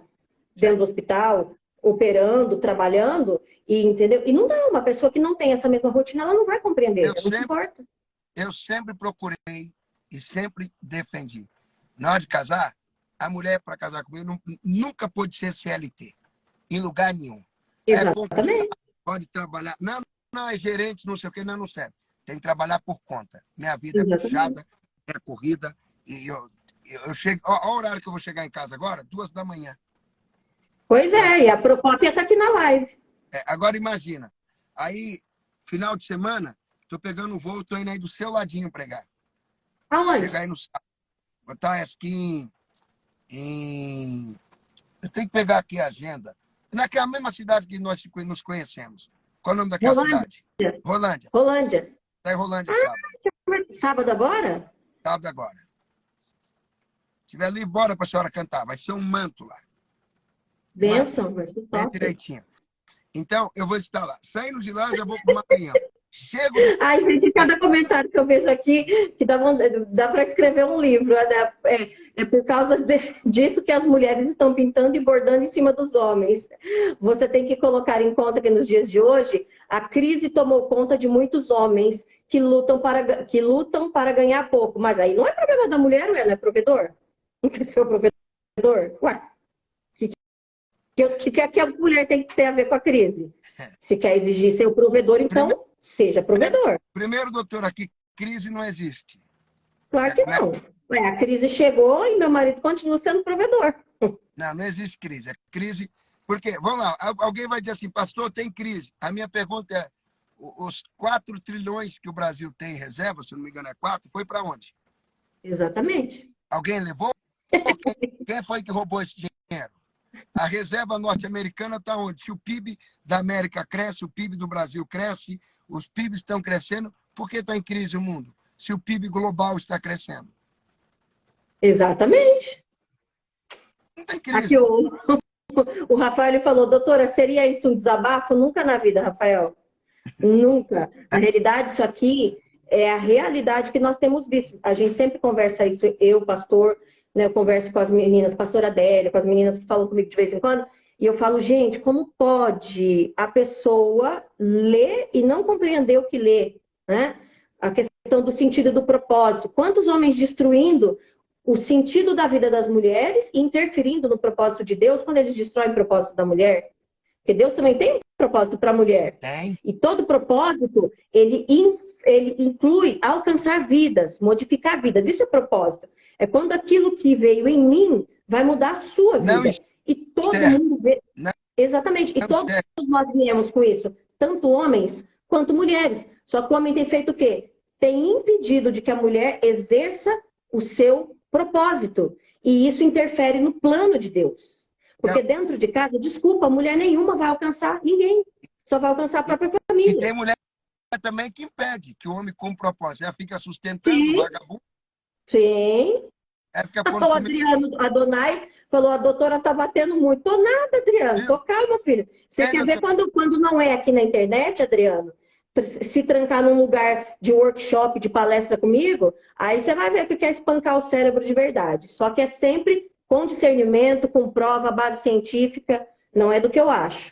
dentro do hospital, operando, trabalhando, e entendeu? E não dá, uma pessoa que não tem essa mesma rotina, ela não vai compreender, não se importa. Eu sempre procurei e sempre defendi. Na hora de casar, a mulher para casar comigo nunca pôde ser CLT, em lugar nenhum. É conquistar, Exatamente. pode trabalhar. Não, não é gerente, não sei o que, não, não serve. Tem que trabalhar por conta. Minha vida é Exatamente. puxada, é corrida, e eu chego. Ó, ó o horário que eu vou chegar em casa agora, 2 da manhã. Pois É, é, e a Procópia está aqui na live. agora imagina. Aí, final de semana, tô pegando o voo, tô indo aí do seu ladinho pregar. Aonde? Chegar aí no sábado. Vou estar acho que em. Eu tenho que pegar aqui a agenda. Naquela mesma cidade que nós nos conhecemos. Qual é o nome daquela Rolândia. cidade? Rolândia. Rolândia. Está em Rolândia sábado. Sábado agora? Sábado agora. Se tiver livre, bora para a senhora cantar. Vai ser um manto lá. Manta. Benção, vai ser Bem top. direitinho. Então, eu vou estar lá. Saindo de lá, já vou para o Maranhão. Chego de. Ai, gente, cada comentário que eu vejo aqui, que dá para escrever um livro. Né? É por causa disso que as mulheres estão pintando e bordando em cima dos homens. Você tem que colocar em conta que nos dias de hoje, a crise tomou conta de muitos homens que lutam para ganhar pouco. Mas aí não é problema da mulher, ué, não é provedor? Não quer ser o provedor? Ué, o que a mulher tem que ter a ver com a crise? Se quer exigir ser o provedor, Primeiro, então seja provedor. primeiro, doutor, aqui, crise não existe. Claro Já que começa. não. Ué, a crise chegou e meu marido continua sendo provedor. Não, não existe crise. É crise. Porque, vamos lá, alguém vai dizer assim, pastor, tem crise. A minha pergunta é: os 4 trilhões que o Brasil tem em reserva, se não me engano é 4, foi para onde? Exatamente. Alguém levou? Quem foi que roubou esse dinheiro? A reserva norte-americana está onde? Se o PIB da América cresce, o PIB do Brasil cresce, os PIBs estão crescendo, por que está em crise o mundo? Se o PIB global está crescendo. Exatamente. Não tem Aqui crise. o Rafael ele falou, doutora, seria isso um desabafo? Nunca na vida, Rafael. Nunca. Na realidade, isso aqui é a realidade que nós temos visto. A gente sempre conversa isso, eu, pastor, né, eu converso com as meninas, pastora Adélia, com as meninas que falam comigo de vez em quando, e eu falo, gente, como pode a pessoa ler e não compreender o que lê, né? A questão do sentido do propósito. Quantos homens destruindo o sentido da vida das mulheres e interferindo no propósito de Deus quando eles destroem o propósito da mulher? Porque Deus também tem um propósito para a mulher. Tem. E todo propósito, ele inclui alcançar vidas, modificar vidas. Isso é propósito. É quando aquilo que veio em mim vai mudar a sua Não vida. E todo enxerga. mundo vê. Não Exatamente. E todos enxerga. nós viemos com isso. Tanto homens quanto mulheres. Só que o homem tem feito o quê? Tem impedido de que a mulher exerça o seu propósito. E isso interfere no plano de Deus. Não. Porque dentro de casa, desculpa, mulher nenhuma vai alcançar ninguém. Só vai alcançar a própria E família. tem mulher também que impede que o homem com propósito. Ela fica sustentando o Sim, vagabundo, sim. ela fica pondo O comida. Adriano Adonai falou, a doutora tá batendo muito. Tô nada, Adriano. Viu? Tô calma, filho. Você É, quer ver doutor, quando não é aqui na internet, Adriano? Se trancar num lugar de workshop, de palestra comigo, aí você vai ver que quer espancar o cérebro de verdade. Só que é sempre com discernimento, com prova, base científica. Não é do que eu acho.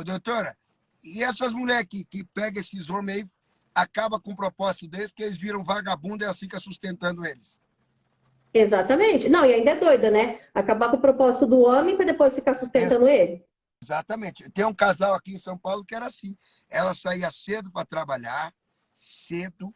doutora, e essas mulheres que pegam esses homens aí, acaba com o propósito deles, que eles viram vagabundo e ela fica sustentando eles. Exatamente. Não, e ainda é doida, né? Acabar com o propósito do homem para depois ficar sustentando ele. Exatamente. Tem um casal aqui em São Paulo que era assim. Ela saía cedo para trabalhar, cedo,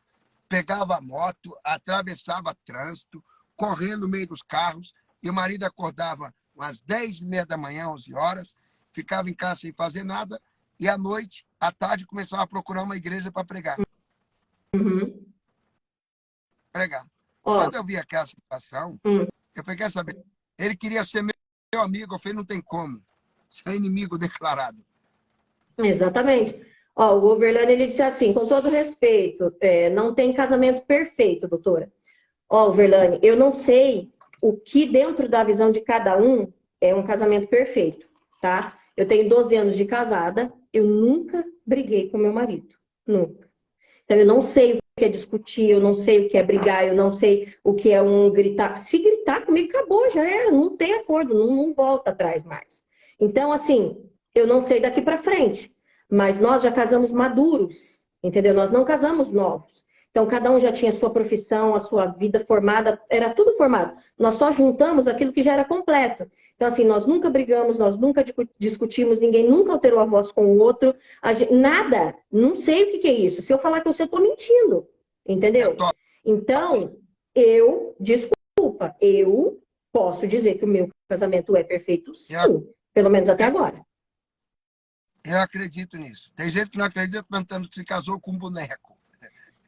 pegava a moto, atravessava trânsito, correndo no meio dos carros, e o marido acordava umas 10h30 da manhã, 11 horas, ficava em casa sem fazer nada, e à noite, à tarde, começava a procurar uma igreja para pregar. Uhum. Pregar. Ó, Quando eu vi aquela situação, hum, eu falei, quer saber? Ele queria ser meu amigo, eu falei, não tem como. Você é inimigo declarado. exatamente. Ó, o Overland, ele disse assim, com todo respeito, não tem casamento perfeito, doutora. Ó, Overlane, eu não sei o que dentro da visão de cada um é um casamento perfeito, tá? Eu tenho 12 anos de casada, eu nunca briguei com meu marido, nunca. Então eu não sei o que é discutir, eu não sei o que é brigar, eu não sei o que é um gritar. Se gritar comigo, acabou, já era, não tem acordo, não volta atrás mais. Então, assim, eu não sei daqui para frente, mas nós já casamos maduros, entendeu? Nós não casamos novos. Então, cada um já tinha a sua profissão, a sua vida formada, era tudo formado. Nós só juntamos aquilo que já era completo. Então, assim, nós nunca brigamos, nós nunca discutimos, ninguém nunca alterou a voz com o outro, nada. Não sei o que é isso. Se eu falar que você, eu estou mentindo, É entendeu? top. Então, desculpa, eu posso dizer que o meu casamento é perfeito, sim, pelo menos até agora. Eu acredito nisso. Tem gente que não acredita cantando que se casou com um boneco.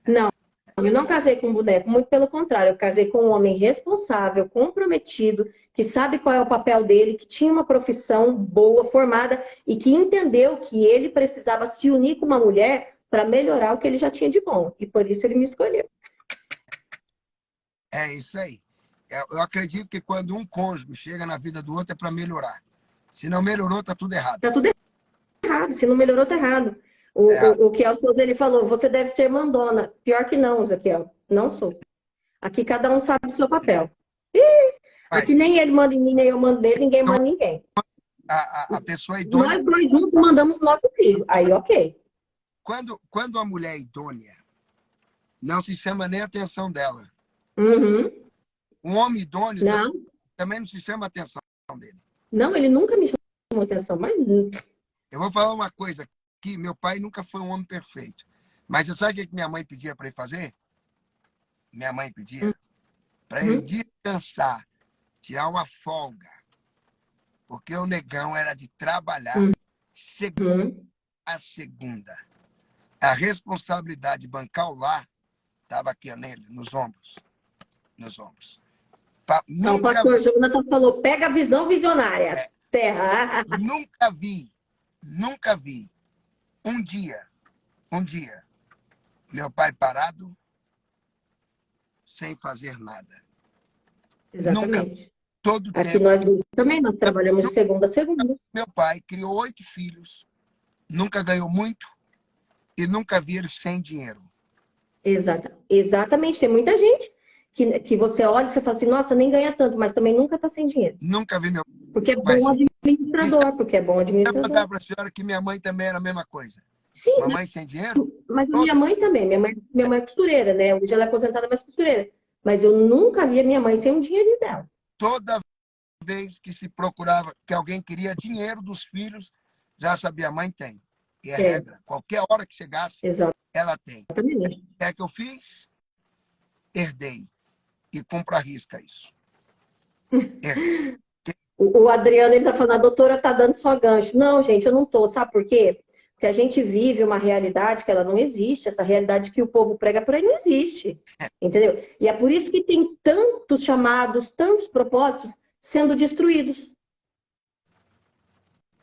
Não, eu não casei com um boneco, muito pelo contrário, eu casei com um homem responsável, comprometido, que sabe qual é o papel dele, que tinha uma profissão boa, formada e que entendeu que ele precisava se unir com uma mulher para melhorar o que ele já tinha de bom. E por isso ele me escolheu. É isso aí. Eu acredito que quando um cônjuge chega na vida do outro é para melhorar. Se não melhorou, tá tudo errado. Tá tudo errado, se não melhorou, tá errado. O Kiel Souza, ele falou, você deve ser mandona. Pior que não, Zaquiel, não sou. Aqui cada um sabe o seu papel. Aqui Mas, nem ele manda em mim, nem eu mando nele, ninguém manda em ninguém. a pessoa idônea. Nós dois juntos mandamos nosso filho. Aí, ok. Quando a mulher é idônea, não se chama nem a atenção dela. Uhum. Um homem idôneo Não, também não se chama a atenção dele. não, ele nunca me chamou atenção, mas Eu vou falar uma coisa aqui, meu pai nunca foi um homem perfeito. Mas você sabe o que minha mãe pedia para ele fazer? Minha mãe pedia para ele descansar, tirar uma folga. Porque o negão era de trabalhar segunda a segunda. A responsabilidade de bancar o lar estava aqui nele, nos ombros. Nos ombros. Então, o pastor Jonathan falou, pega a visão visionária. Terra. Nunca vi um dia, meu pai parado sem fazer nada. Exatamente. Nunca. Todo Aqui tempo. nós dois também, nós trabalhamos de segunda a segunda. Meu pai criou 8 filhos, nunca ganhou muito e nunca vi ele sem dinheiro. Exatamente. Tem muita gente que você olha e você fala assim, nossa, nem ganha tanto, mas também nunca está sem dinheiro. Nunca vi meu Porque é pai bom sem administrador, porque é bom Eu vou administrador. contar para a senhora que minha mãe também era a mesma coisa. Sim, Mamãe sem dinheiro? mas a minha mãe também. Minha mãe é costureira, né? Hoje ela é aposentada, mas costureira. Mas eu nunca vi a minha mãe sem um dinheirinho dela. Toda vez que se procurava, que alguém queria dinheiro dos filhos, já sabia, a mãe tem. E é regra. Qualquer hora que chegasse, ela tem. Exatamente. É que eu fiz? Herdei. E compro a risca isso. Herdei. O Adriano, ele tá falando, a doutora tá dando só gancho. Não, gente, eu não tô. Sabe por quê? Porque a gente vive uma realidade que ela não existe. Essa realidade que o povo prega por aí não existe. Entendeu? E é por isso que tem tantos chamados, tantos propósitos sendo destruídos.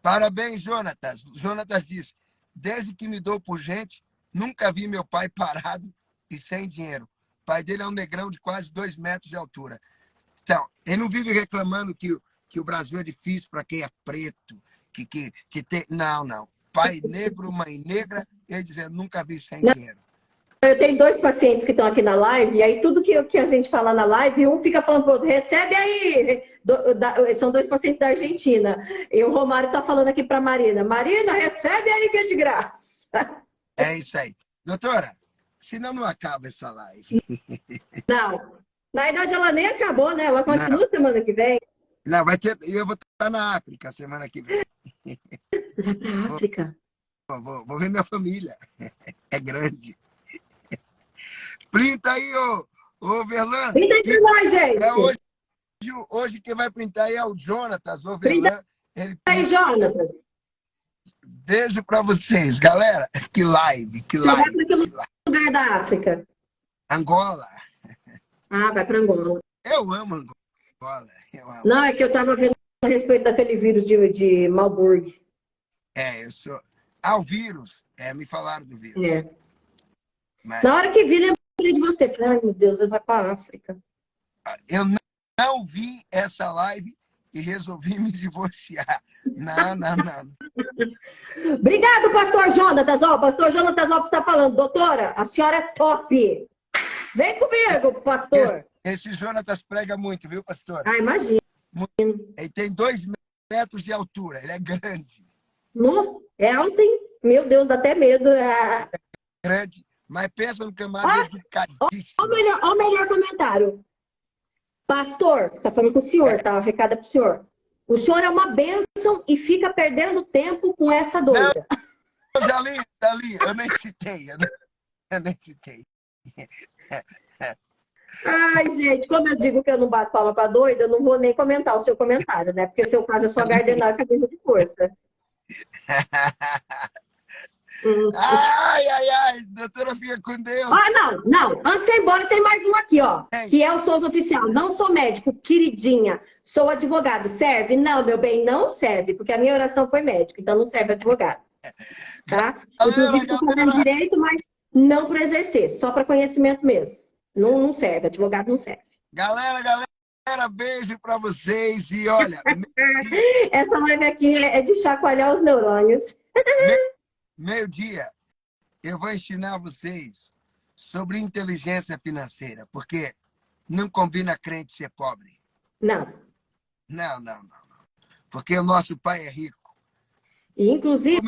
Parabéns, Jonatas. Jonatas disse, desde que me dou por gente, nunca vi meu pai parado e sem dinheiro. O pai dele é um negrão de quase 2 metros de altura. Então, ele não vive reclamando que o Brasil é difícil para quem é preto, que tem... Não. Pai negro, mãe negra, ele dizendo, nunca vi sem dinheiro. Eu tenho 2 pacientes que estão aqui na live, e aí tudo que a gente fala na live, um fica falando pro outro, recebe aí! São 2 pacientes da Argentina. E o Romário está falando aqui para Marina. Marina, recebe aí que é de graça. É isso aí. Doutora, senão não acaba essa live. Não. Na verdade, ela nem acabou, né? Ela continua semana que vem. Não, vai ter. Eu vou estar na África semana que vem. Você vai para a África? Vou ver minha família. É grande. Printa aí, ô Verlan. Printa aí pra nós, gente. Hoje quem vai printar aí é o Jonatas, o Verlan. Printa aí, Jonatas. Beijo para vocês, galera. Que live, que live. Você vai para que lugar da África? Angola. Ah, vai para Angola. Eu amo Angola. Não, é que eu estava vendo a respeito daquele vírus de Marburg. Eu sou... o vírus. Me falaram do vírus. Mas... Na hora que vi, lembrei de você. Falei, ai, meu Deus, ele vai para a África. Eu não vi essa live e resolvi me divorciar. Não. Obrigado, pastor Jonatas. O pastor Jonatas está falando, doutora, a senhora é top. Vem comigo, pastor. Esse Jonatas prega muito, viu, pastor? Ah, imagina. Ele tem 2 metros de altura, ele é grande. É alto, hein? Meu Deus, dá até medo. Grande, Mas pensa no camarada Olha dedicadíssimo. o melhor comentário. Pastor, tá falando com o senhor, tá? O recado é pro senhor. O senhor é uma bênção e fica perdendo tempo com essa Não, doida. já li, eu nem citei, eu nem citei. Ai, gente, como eu digo que eu não bato palma pra doida, eu não vou nem comentar o seu comentário, né? Porque seu caso é só gardenal e cabeça de força. Ai, ai, ai, doutora, fica com Deus. Ah, não. Antes de ir embora, tem mais um aqui, ó. Ei. Que é o Souza Oficial. Não sou médico, queridinha. Sou advogado. Serve? Não, meu bem, não serve. Porque a minha oração foi médico, então não serve advogado. Tá? Inclusive, estou fazendo direito, mas não para exercer. Só para conhecimento mesmo. Não serve. Advogado não serve. Galera, beijo para vocês. E olha, essa live aqui é de chacoalhar os neurônios. Meio-dia, eu vou ensinar vocês sobre inteligência financeira, porque não combina crente ser pobre. Não. Não. Porque o nosso pai é rico. E, inclusive,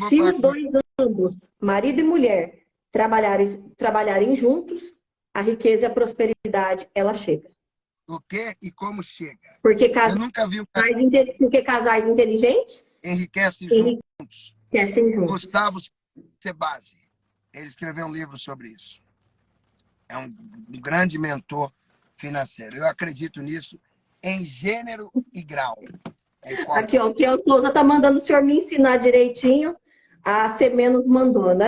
se os dois ambos, marido e mulher, trabalharem juntos, a riqueza e a prosperidade, ela chega. O que e como chega? Porque eu nunca vi casais inteligentes enriquecem juntos. Enriquecem juntos. Gustavo Cerbasi, ele escreveu um livro sobre isso. É um grande mentor financeiro. Eu acredito nisso em gênero e grau. Aqui, ó, o Kiel Souza tá mandando o senhor me ensinar direitinho a ser menos mandona.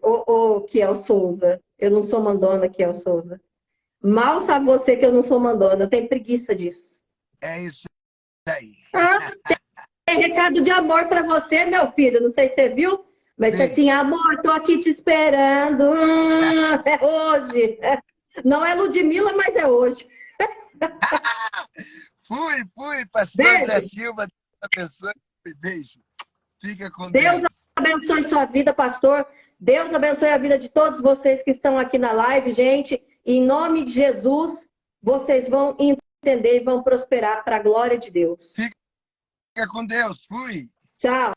Ô, Kiel Souza, eu não sou mandona, Kiel Souza. Mal sabe você que eu não sou mandona, eu tenho preguiça disso. É isso aí. Tem recado de amor para você, meu filho, não sei se você viu, mas assim, amor, tô aqui te esperando. É hoje. Não é Ludmilla, mas é hoje. Fui, pastor André Silva, abençoe, beijo. Fica com Deus. Deus abençoe sua vida, pastor. Deus abençoe a vida de todos vocês que estão aqui na live, gente. Em nome de Jesus, vocês vão entender e vão prosperar para a glória de Deus. Fica com Deus. Fui. Tchau.